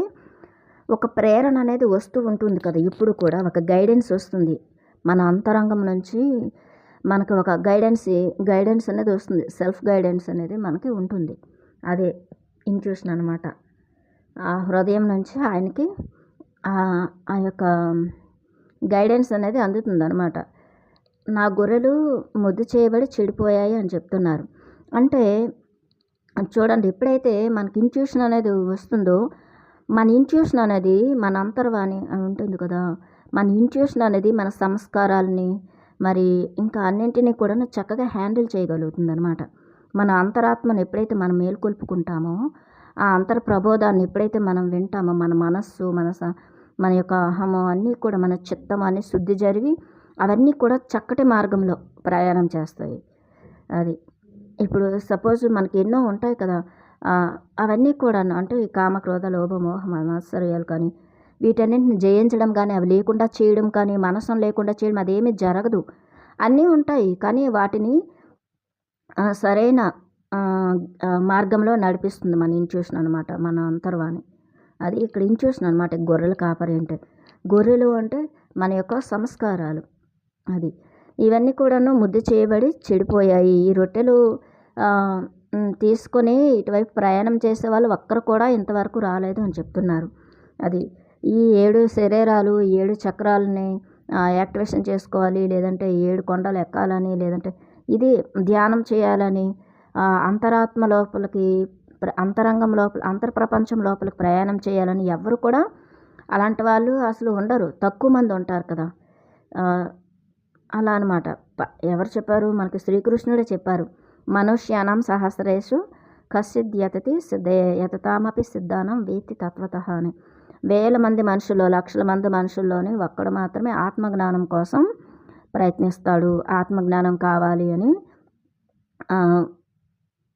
ఒక ప్రేరణ అనేది వస్తూ ఉంటుంది కదా. ఇప్పుడు కూడా ఒక గైడెన్స్ వస్తుంది మన అంతరంగం నుంచి. మనకు ఒక గైడెన్స్ అనేది వస్తుంది. సెల్ఫ్ గైడెన్స్ అనేది మనకి ఉంటుంది. అదే ఇంట్యూషన్ అనమాట. ఆ హృదయం నుంచి ఆయనకి ఆ యొక్క గైడెన్స్ అనేది అందుతుంది అనమాట. నా గొర్రెలు ముద్దు చేయబడి చెడిపోయాయి అని చెప్తున్నారు. అంటే చూడండి, ఎప్పుడైతే మనకి ఇంట్యూషన్ అనేది వస్తుందో, మన ఇంట్యూషన్ అనేది మన అంతర్వాణి ఉంటుంది కదా. మన ఇంట్యూషన్ అనేది మన సంస్కారాలని, మరి ఇంకా అన్నింటినీ కూడా చక్కగా హ్యాండిల్ చేయగలుగుతుంది అనమాట. మన అంతరాత్మను ఎప్పుడైతే మనం మేల్కొల్పుకుంటామో, ఆ అంతర్ ప్రబోధాన్ని ఎప్పుడైతే మనం వింటామో, మన మనస్సు, మన యొక్క అహము అన్నీ కూడా, మన చిత్తం అన్నీ శుద్ధి జరిగి అవన్నీ కూడా చక్కటి మార్గంలో ప్రయాణం చేస్తాయి. అది ఇప్పుడు సపోజ్ మనకి ఎన్నో ఉంటాయి కదా. అవన్నీ కూడా అంటే ఈ కామక్రోధ లోభ మోహ మాత్సర్యాలు కానీ, వీటన్నింటిని జయించడం కానీ, అవి లేకుండా చేయడం కానీ, మనసం లేకుండా చేయడం, అదేమీ జరగదు. అన్నీ ఉంటాయి, కానీ వాటిని సరైన మార్గంలో నడిపిస్తుంది మన ఇంట్యూషన్ అనమాట, మన అంతర్వాణి. అది ఇక్కడ ఇంట్యూషన్ అనమాట. గొర్రెల కాపరి అంటే, గొర్రెలు అంటే మన యొక్క సంస్కారాలు. అది ఇవన్నీ కూడాను ముద్ద చేయబడి చెడిపోయాయి. ఈ రొట్టెలు తీసుకొని ఇటువైపు ప్రయాణం చేసేవాళ్ళు ఒక్కరు కూడా ఇంతవరకు రాలేదు అని చెప్తున్నారు. అది ఈ 7 శరీరాలు, 7 చక్రాలని యాక్టివేషన్ చేసుకోవాలి, లేదంటే 7 కొండలు ఎక్కాలని, లేదంటే ఇది ధ్యానం చేయాలని, అంతరాత్మ లోపలికి అంతరంగం లోపల అంతర్ప్రపంచం లోపలికి ప్రయాణం చేయాలని ఎవ్వరు కూడా అలాంటి వాళ్ళు అసలు ఉండరు. తక్కువ మంది ఉంటారు కదా. అలా అనమాట. ఎవరు చెప్పారు? మనకి శ్రీకృష్ణుడే చెప్పారు. మనుష్యానాం సహస్రేషు కశ్చిద్ యతతి యతతామపి సిద్ధానం వేత్తి తత్వతః అని. వేల మంది మనుషుల్లో, లక్షల మంది మనుషుల్లోని ఒక్కడు మాత్రమే ఆత్మజ్ఞానం కోసం ప్రయత్నిస్తాడు. ఆత్మజ్ఞానం కావాలి అని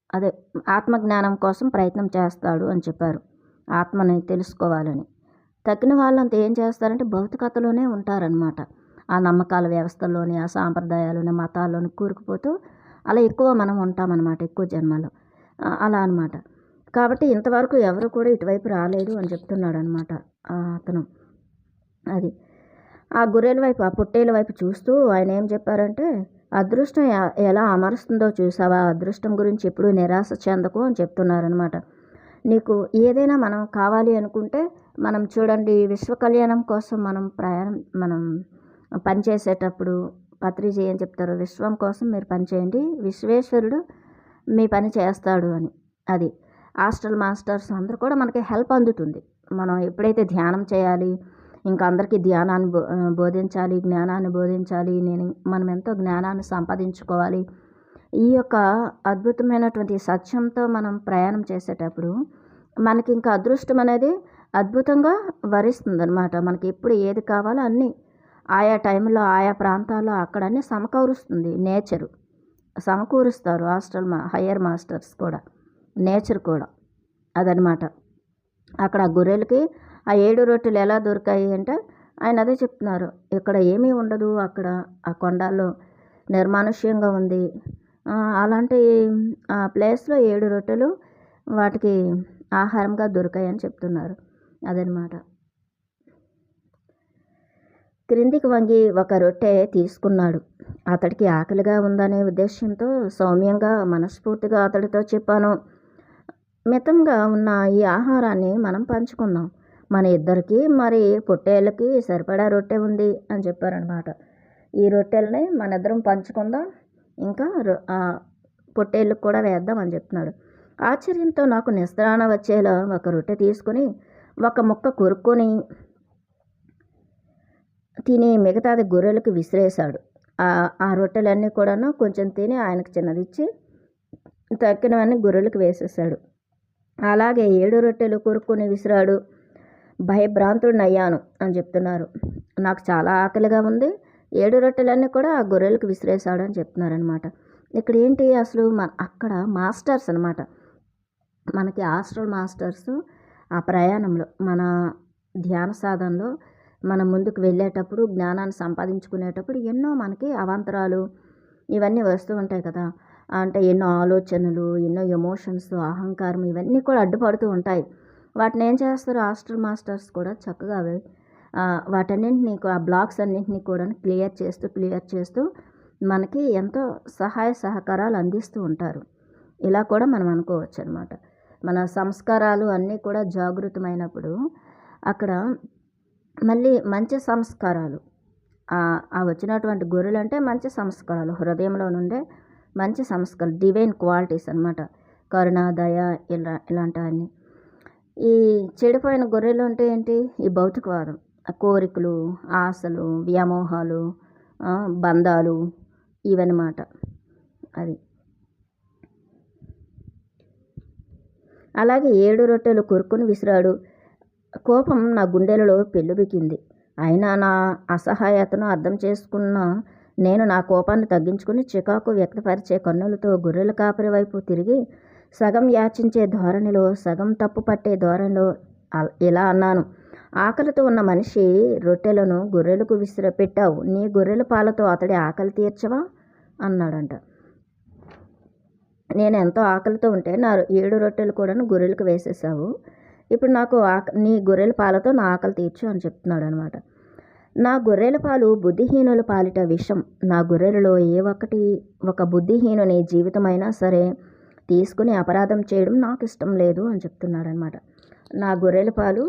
అదే ఆత్మజ్ఞానం కోసం ప్రయత్నం చేస్తాడు అని చెప్పారు. ఆత్మని తెలుసుకోవాలని. తక్కిన వాళ్ళంతా ఏం చేస్తారంటే భౌతికతలోనే ఉంటారనమాట. ఆ నమ్మకాల వ్యవస్థల్లోని, ఆ సాంప్రదాయాలని, మతాల్లోని కూరుకుపోతూ అలా ఎక్కువ మనం ఉంటామన్నమాట, ఎక్కువ జన్మలో. అలా అనమాట. కాబట్టి ఇంతవరకు ఎవరు కూడా ఇటువైపు రాలేదు అని చెప్తున్నాడు అనమాట అతను. అది ఆ గొర్రెల వైపు, ఆ పొట్టేల వైపు చూస్తూ ఆయన ఏం చెప్పారంటే, అదృష్టం ఎలా అమరుస్తుందో చూసావా, అదృష్టం గురించి ఎప్పుడూ నిరాశ చెందకు అని చెప్తున్నారనమాట. నీకు ఏదైనా మనం కావాలి అనుకుంటే, మనం చూడండి విశ్వ కళ్యాణం కోసం మనం పనిచేసేటప్పుడు పత్రిజీ ఏం చెప్తారు, విశ్వం కోసం మీరు పనిచేయండి, విశ్వేశ్వరుడు మీ పని చేస్తాడు అని. అది హాస్టల్ మాస్టర్స్ అందరూ కూడా మనకి హెల్ప్ అందుతుంది. మనం ఎప్పుడైతే ధ్యానం చేయాలి, ఇంకా అందరికీ ధ్యానాన్ని బోధించాలి, జ్ఞానాన్ని బోధించాలి, మనం ఎంతో జ్ఞానాన్ని సంపాదించుకోవాలి. ఈ యొక్క అద్భుతమైనటువంటి సత్యంతో మనం ప్రయాణం చేసేటప్పుడు మనకి ఇంకా అదృష్టం అనేది అద్భుతంగా వరిస్తుంది అనమాట. మనకి ఎప్పుడు ఏది కావాలో అన్నీ ఆయా టైంలో, ఆయా ప్రాంతాల్లో అక్కడ అన్నీ సమకూరుస్తుంది. నేచరు సమకూరుస్తారు హయ్యర్ మాస్టర్స్ కూడా, నేచర్ కూడా. అదనమాట. అక్కడ గొర్రెలకి ఆ 7 రొట్టెలు ఎలా దొరికాయి అంటే ఆయన అదే చెప్తున్నారు. ఇక్కడ ఏమీ ఉండదు, అక్కడ ఆ కొండల్లో నిర్మానుష్యంగా ఉంది. అలాంటి ప్లేస్లో 7 రొట్టెలు వాటికి ఆహారంగా దొరికాయని చెప్తున్నారు. అదనమాట. క్రిందికి వంగి ఒక రొట్టె తీసుకున్నాడు. అతడికి ఆకలిగా ఉందనే ఉద్దేశంతో సౌమ్యంగా మనస్ఫూర్తిగా అతడితో చెప్పాను, మితంగా ఉన్న ఈ ఆహారాన్ని మనం పంచుకుందాం. మన ఇద్దరికి మరి పొట్టేళ్ళకి సరిపడా రొట్టె ఉంది అని చెప్పారనమాట. ఈ రొట్టెల్ని మన ఇద్దరం పంచుకుందాం, ఇంకా పొట్టేళ్ళకి కూడా వేద్దాం అని చెప్తున్నాడు. ఆశ్చర్యంతో నాకు నిస్త్రాణ వచ్చేలా ఒక రొట్టె తీసుకుని ఒక ముక్క కొరుక్కొని తిని మిగతాది గొర్రెలకు విసిరేశాడు. ఆ రొట్టెలన్నీ కూడాను కొంచెం తిని ఆయనకు చిన్నదిచ్చి తక్కినవన్నీ గొర్రెలకు వేసేసాడు. అలాగే 7 రొట్టెలు కొరుక్కొని విసిరాడు. భయభ్రాంతుడినయ్యాను అని చెప్తున్నారు. నాకు చాలా ఆకలిగా ఉంది, 7 రొట్టెలన్నీ కూడా ఆ గొర్రెలకు విసిరేశాడు అని చెప్తున్నారనమాట. ఇక్కడ ఏంటి అసలు అక్కడ మాస్టర్స్ అనమాట, మనకి హాస్టల్ మాస్టర్స్ ఆ ప్రయాణంలో, మన ధ్యాన సాధనలో మనం ముందుకు వెళ్ళేటప్పుడు, జ్ఞానాన్ని సంపాదించుకునేటప్పుడు ఎన్నో మనకి అవాంతరాలు ఇవన్నీ వస్తూ ఉంటాయి కదా. అంటే ఎన్నో ఆలోచనలు, ఎన్నో ఎమోషన్స్, అహంకారం ఇవన్నీ కూడా అడ్డుపడుతూ ఉంటాయి. వాటిని ఏం చేస్తారు హాస్టల్ మాస్టర్స్ కూడా చక్కగా వాటన్నింటినీ, ఆ బ్లాక్స్ అన్నింటినీ కూడా క్లియర్ చేస్తూ మనకి ఎంతో సహాయ సహకారాలు అందిస్తూ ఉంటారు. ఇలా కూడా మనం అనుకోవచ్చు అనమాట. మన సంస్కారాలు అన్నీ కూడా జాగృతమైనప్పుడు అక్కడ మళ్ళీ మంచి సంస్కారాలు, ఆ వచ్చినటువంటి గొర్రెలు అంటే మంచి సంస్కారాలు, హృదయంలో నుండే మంచి సంస్కారాలు, డివైన్ క్వాలిటీస్ అనమాట. కరుణ, దయ ఇలాంటివన్నీ. ఈ చెడిపోయిన గొర్రెలు అంటే ఏంటి, ఈ భౌతికవాదం, కోరికలు, ఆశలు, వ్యామోహాలు, బంధాలు ఇవన్నమాట. అది అలాగే 7 రొట్టెలు కొరుక్కుని విసిరాడు. కోపం నా గుండెలలో పెళ్ళుబికింది. అయినా నా అసహాయతను అర్థం చేసుకున్న నేను నా కోపాన్ని తగ్గించుకుని చికాకు వ్యక్తపరిచే కన్నులతో గొర్రెల కాపరి వైపు తిరిగి సగం యాచించే ధోరణిలో, సగం తప్పు పట్టే ధోరణిలో ఇలా అన్నాను, ఆకలితో ఉన్న మనిషి రొట్టెలను గొర్రెలకు పెట్టావు, నీ గొర్రెల పాలతో అతడి ఆకలి తీర్చవా అన్నాడంట. నేను ఎంతో ఆకలితో ఉంటే నా 7 రొట్టెలు కూడా గొర్రెలకు వేసేసావు, ఇప్పుడు నాకు నీ గొర్రెల పాలతో నా ఆకలి తీర్చు అని చెప్తున్నాడు అనమాట. నా గొర్రెల పాలు బుద్ధిహీనుల పాలిట విషం. నా గొర్రెలలో ఏ ఒక్కటి ఒక బుద్ధిహీనుని జీవితమైనా సరే తీసుకుని అపరాధం చేయడం నాకు ఇష్టం లేదు అని చెప్తున్నాడనమాట. నా గొర్రెల పాలు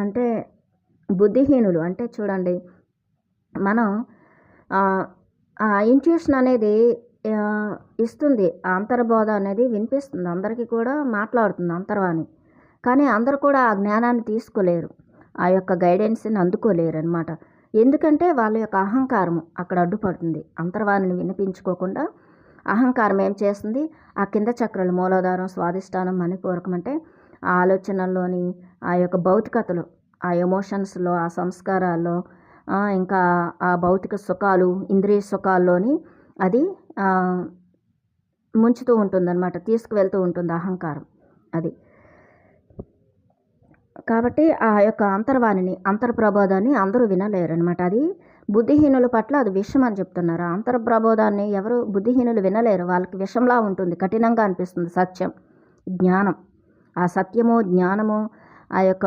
అంటే బుద్ధిహీనులు అంటే చూడండి, మనం ఆ ఇంట్యూషన్ అనేది ఇస్తుంది, అంతర్బోధ అనేది వినిపిస్తుంది, అందరికీ కూడా మాట్లాడుతుంది అంతర్వాణి. కానీ అందరూ కూడా ఆ జ్ఞానాన్ని తీసుకోలేరు, ఆ యొక్క గైడెన్స్ని అందుకోలేరు అనమాట. ఎందుకంటే వాళ్ళ యొక్క అహంకారము అక్కడ అడ్డుపడుతుంది. అంతర్వాణిని వినిపించుకోకుండా అహంకారం ఏం చేస్తుంది, ఆ కింద చక్రాలు మూలాధారం, స్వాధిష్టానం, మణిపూరకం అంటే ఆ ఆలోచనల్లోని, ఆ యొక్క భౌతికతలో, ఆ ఎమోషన్స్లో, ఆ సంస్కారాల్లో, ఇంకా ఆ భౌతిక సుఖాలు, ఇంద్రియ సుఖాల్లోని అది ముంచుతూ ఉంటుందన్నమాట, తీసుకువెళ్తూ ఉంటుంది అహంకారం అది. కాబట్టి ఆ యొక్క అంతర్వాణిని, అంతర్ప్రబోధాన్ని అందరూ వినలేరనమాట. అది బుద్ధిహీనుల పట్ల అది విషం అని చెప్తున్నారు. ఆ అంతర్ప్రబోధాన్ని ఎవరు బుద్ధిహీనులు వినలేరు, వాళ్ళకి విషంలా ఉంటుంది, కఠినంగా అనిపిస్తుంది. సత్యం, జ్ఞానం, ఆ సత్యము, జ్ఞానము, ఆ యొక్క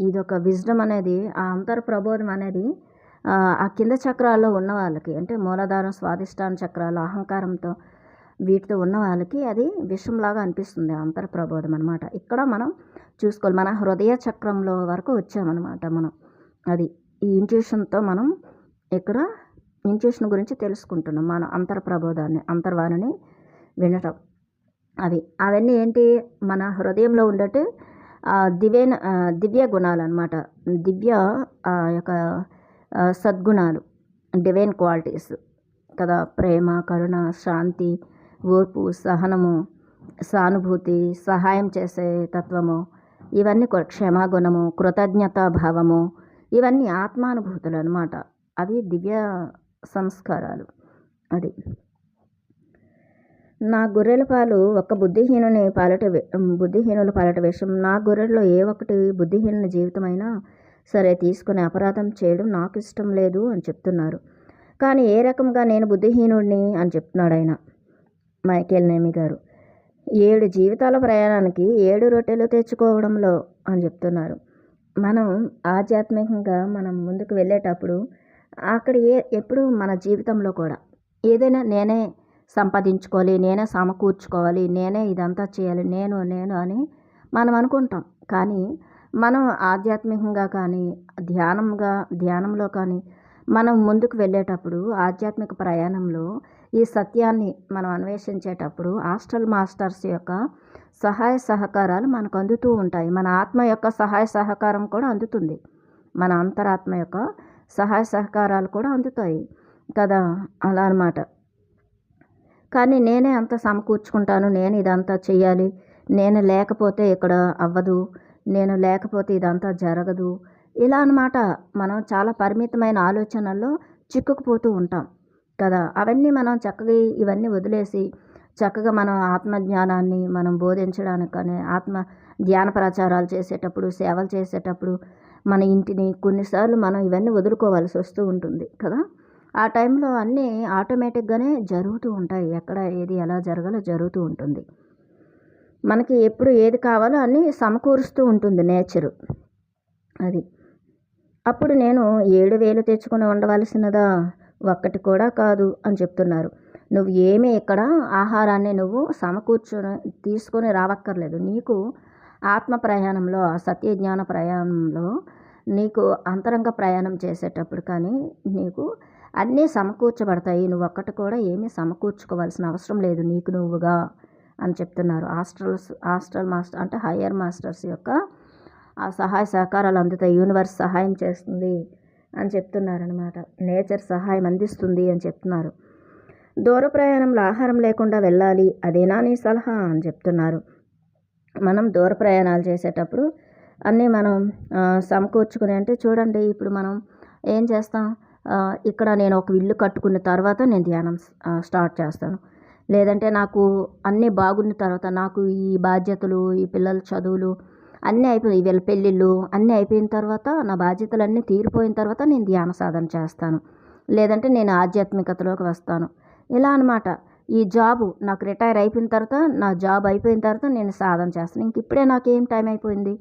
ఇదొక విజ్డమ్ అనేది, ఆ అంతర్ప్రబోధం అనేది ఆ కింద చక్రాల్లో ఉన్న వాళ్ళకి, అంటే మూలాధారం, స్వాధిష్టాన చక్రాలు, అహంకారంతో వీటితో ఉన్న వాళ్ళకి అది విషంలాగా అనిపిస్తుంది, అంతర్ప్రబోధం అనమాట. ఇక్కడ మనం చూసుకోవాలి, మన హృదయ చక్రంలో వరకు వచ్చామన్నమాట మనం. అది ఈ ఇంట్యూషన్తో మనం ఇక్కడ ఇంట్యూషన్ గురించి తెలుసుకుంటున్నాం, మన అంతర్ప్రబోధాన్ని, అంతర్వాణిని వినటం. అవన్నీ ఏంటి, మన హృదయంలో ఉండేటి దివ్య గుణాలు అనమాట, దివ్య యొక్క సద్గుణాలు, డివైన్ క్వాలిటీస్ కదా. ప్రేమ, కరుణ, శాంతి, ఓర్పు, సహనము, సానుభూతి, సహాయం చేసే తత్వము, ఇవన్నీ క్షమాగుణము, కృతజ్ఞతా భావము, ఇవన్నీ ఆత్మానుభూతులు అనమాట. అవి దివ్య సంస్కారాలు. అది నా గొర్రెల పాలు ఒక బుద్ధిహీనుల పాలట విషం. నా గొర్రెల్లో ఏ ఒక్కటి బుద్ధిహీనుని జీవితమైనా సరే తీసుకుని అపరాధం చేయడం నాకు ఇష్టం లేదు అని చెప్తున్నారు. కానీ ఏ రకంగా నేను బుద్ధిహీనుడిని అని చెప్తున్నాడు ఆయన, మైకేల్ నేమి గారు. 7 జీవితాల ప్రయాణానికి 7 రొట్టెలు తెచ్చుకోవడంలో అని చెప్తున్నారు. మనం ఆధ్యాత్మికంగా మనం ముందుకు వెళ్ళేటప్పుడు అక్కడ ఎప్పుడు మన జీవితంలో కూడా ఏదైనా నేనే సంపాదించుకోవాలి, నేనే సమకూర్చుకోవాలి, నేనే ఇదంతా చేయాలి, నేను అని మనం అనుకుంటాం. కానీ మనం ఆధ్యాత్మికంగా కానీ ధ్యానంలో కానీ మనం ముందుకు వెళ్ళేటప్పుడు, ఆధ్యాత్మిక ప్రయాణంలో ఈ సత్యాన్ని మనం అన్వేషించేటప్పుడు ఆస్ట్రల్ మాస్టర్స్ యొక్క సహాయ సహకారాలు మనకు అందుతూ ఉంటాయి. మన ఆత్మ యొక్క సహాయ సహకారం కూడా అందుతుంది, మన అంతరాత్మ యొక్క సహాయ సహకారాలు కూడా అందుతాయి కదా, అలా అన్నమాట. కానీ నేనే అంత సమకూర్చుకుంటాను, నేను ఇదంతా చెయ్యాలి, నేను లేకపోతే ఇక్కడ అవ్వదు, నేను లేకపోతే ఇదంతా జరగదు, ఇలా అన్నమాట. మనం చాలా పరిమితమైన ఆలోచనల్లో చిక్కుకుపోతూ ఉంటాం కదా. అవన్నీ మనం చక్కగా ఇవన్నీ వదిలేసి చక్కగా మనం ఆత్మజ్ఞానాన్ని మనం బోధించడానికి కానీ, ఆత్మ ధ్యాన ప్రచారాలు చేసేటప్పుడు, సేవలు చేసేటప్పుడు మన ఇంటిని కొన్నిసార్లు మనం ఇవన్నీ వదులుకోవాల్సి వస్తూ ఉంటుంది కదా. ఆ టైంలో అన్నీ ఆటోమేటిక్గానే జరుగుతూ ఉంటాయి, ఎక్కడ ఏది ఎలా జరగాలో జరుగుతూ ఉంటుంది. మనకి ఎప్పుడు ఏది కావాలో అన్నీ సమకూరుస్తూ ఉంటుంది నేచరు అది. అప్పుడు నేను 7,000 తెచ్చుకొని ఉండవలసినదా, ఒక్కటి కూడా కాదు అని చెప్తున్నారు. నువ్వు ఏమీ ఇక్కడ ఆహారాన్ని నువ్వు తీసుకొని రావక్కర్లేదు. నీకు ఆత్మ ప్రయాణంలో, ఆ సత్యజ్ఞాన ప్రయాణంలో, నీకు అంతరంగ ప్రయాణం చేసేటప్పుడు కానీ నీకు అన్నీ సమకూర్చబడతాయి. నువ్వు ఒక్కటి కూడా ఏమీ సమకూర్చుకోవాల్సిన అవసరం లేదు నీకు నువ్వుగా అని చెప్తున్నారు. ఆస్ట్రల్ మాస్టర్ అంటే హయ్యర్ మాస్టర్స్ యొక్క ఆ సహాయ సహకారాలు అందుతాయి, యూనివర్స్ సహాయం చేస్తుంది అని చెప్తున్నారనమాట, నేచర్ సహాయం అందిస్తుంది అని చెప్తున్నారు. దూర ప్రయాణంలో ఆహారం లేకుండా వెళ్ళాలి, అదేనా నీ సలహా అని చెప్తున్నారు. మనం దూర ప్రయాణాలు చేసేటప్పుడు అన్నీ మనం సమకూర్చుకుని, అంటే చూడండి ఇప్పుడు మనం ఏం చేస్తాం, ఇక్కడ నేను ఒక ఇల్లు కట్టుకున్న తర్వాత నేను ధ్యానం స్టార్ట్ చేస్తాను, లేదంటే నాకు అన్నీ బాగున్న తర్వాత, నాకు ఈ బాధ్యతలు, ఈ పిల్లల చదువులు అన్నీ అయిపోయి, వీళ్ళ పెళ్ళిళ్ళు అన్నీ అయిపోయిన తర్వాత, నా బాధ్యతలన్నీ తీరిపోయిన తర్వాత నేను ధ్యాన సాధన చేస్తాను, లేదంటే నేను ఆధ్యాత్మికతలోకి వస్తాను, ఇలా అనమాట. ఈ జాబు నాకు రిటైర్ అయిపోయిన తర్వాత, నా జాబ్ అయిపోయిన తర్వాత నేను సాధన చేస్తాను. ఇంక ఇప్పుడే నాకేం టైం అయిపోయింది,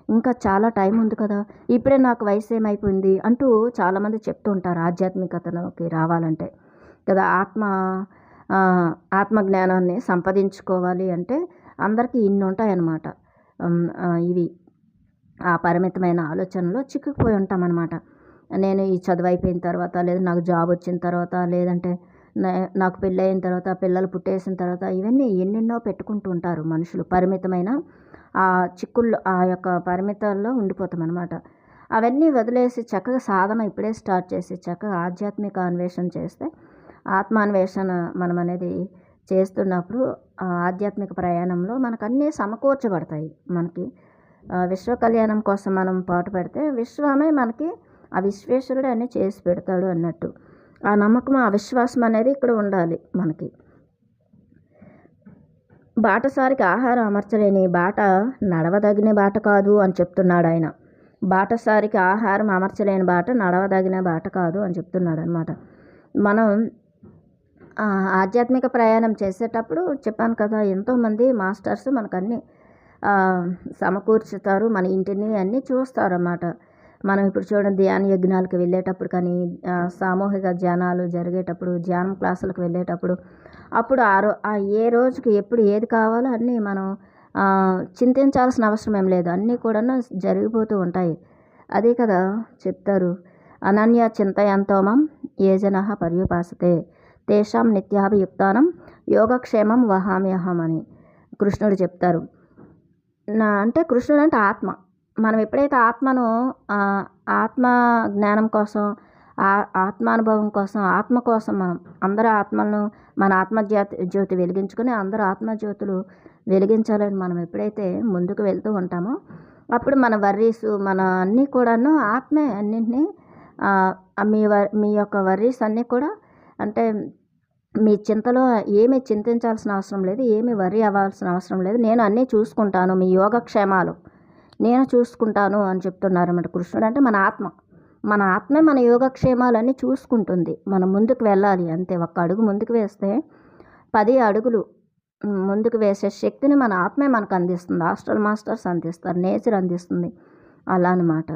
ఇంకా చాలా టైం ఉంది కదా, ఇప్పుడే నాకు వయసు ఏమైపోయింది అంటూ చాలామంది చెప్తూ ఉంటారు ఆధ్యాత్మికతలోకి రావాలంటే కదా. ఆత్మజ్ఞానాన్ని సంపాదించుకోవాలి అంటే అందరికీ ఇన్ని ఉంటాయన్నమాట. ఇవి ఆ పరిమితమైన ఆలోచనలో చిక్కుకుపోయి ఉంటామన్నమాట. నేను ఈ చదువు అయిపోయిన తర్వాత, లేదా నాకు జాబ్ వచ్చిన తర్వాత, లేదంటే నాకు పెళ్ళయిన తర్వాత, పిల్లలు పుట్టేసిన తర్వాత, ఇవన్నీ ఎన్నెన్నో పెట్టుకుంటూ ఉంటారు మనుషులు. పరిమితమైన ఆ చిక్కుల్లో, ఆ యొక్క పరిమితాల్లో ఉండిపోతామన్నమాట. అవన్నీ వదిలేసి చక్కగా సాధన ఇప్పుడే స్టార్ట్ చేసి చక్కగా ఆధ్యాత్మిక అన్వేషణ చేస్తే, ఆత్మాన్వేషణ మనం అనేది చేస్తున్నప్పుడు ఆ ఆధ్యాత్మిక ప్రయాణంలో మనకు అన్నీ సమకూర్చబడతాయి. మనకి విశ్వ కళ్యాణం కోసం మనం పాటుపడితే విశ్వమే మనకి ఆ విశ్వేశ్వరుడు అన్నీ చేసి పెడతాడు అన్నట్టు. ఆ నమ్మకం, ఆ విశ్వాసం అనేది ఇక్కడ ఉండాలి మనకి. బాటసారికి ఆహారం అమర్చలేని బాట నడవదగిన బాట కాదు అని చెప్తున్నాడు ఆయన. బాటసారికి ఆహారం అమర్చలేని బాట నడవదగిన బాట కాదు అని చెప్తున్నాడు అనమాట. మనం ఆధ్యాత్మిక ప్రయాణం చేసేటప్పుడు చెప్పాను కదా, ఎంతోమంది మాస్టర్స్ మనకన్నీ సమకూర్చుతారు. మన ఇంటిని అన్నీ చూస్తారన్నమాట. మనం ఇప్పుడు చూడండి, ధ్యాన యజ్ఞాలకు వెళ్ళేటప్పుడు కానీ, సామూహిక ధ్యానాలు జరిగేటప్పుడు, ధ్యానం క్లాసులకు వెళ్ళేటప్పుడు, అప్పుడు ఏ రోజుకి ఎప్పుడు ఏది కావాలో అన్నీ మనం చింతించాల్సిన అవసరం ఏం లేదు. అన్నీ కూడా జరిగిపోతూ ఉంటాయి. అదే కదా చెప్తారు, అనన్య చింతయంతోమం ఏ జనః పర్యుపాసతే తేషాం నిత్యాభియుక్తానం యోగక్షేమం వహామ్యహం అని కృష్ణుడు చెప్తారు. అంటే కృష్ణుడు అంటే ఆత్మ. మనం ఎప్పుడైతే ఆత్మను ఆత్మ జ్ఞానం కోసం, ఆత్మానుభవం కోసం, ఆత్మ కోసం మనం అందరూ ఆత్మలను, మన జ్యోతి వెలిగించుకొని అందరూ ఆత్మజ్యోతులు వెలిగించాలని మనం ఎప్పుడైతే ముందుకు వెళ్తూ ఉంటామో, అప్పుడు మన వర్రీసు, మన అన్నీ కూడాను ఆత్మే అన్నింటినీ. మీ యొక్క వర్రీస్ అన్నీ కూడా, అంటే మీ చింతలో ఏమీ చింతించాల్సిన అవసరం లేదు, ఏమీ వర్రీ అవ్వాల్సిన అవసరం లేదు. నేను అన్నీ చూసుకుంటాను, మీ యోగక్షేమాలు నేను చూసుకుంటాను అని చెప్తున్నారన్నమాట కృష్ణుడు. అంటే మన ఆత్మే మన యోగక్షేమాలన్నీ చూసుకుంటుంది. మనం ముందుకు వెళ్ళాలి అంతే. ఒక్క అడుగు ముందుకు వేస్తే 10 అడుగులు ముందుకు వేసే శక్తిని మన ఆత్మే మనకు అందిస్తుంది. హాస్టల్ మాస్టర్స్ అందిస్తారు, నేచర్ అందిస్తుంది. అలా అన్నమాట.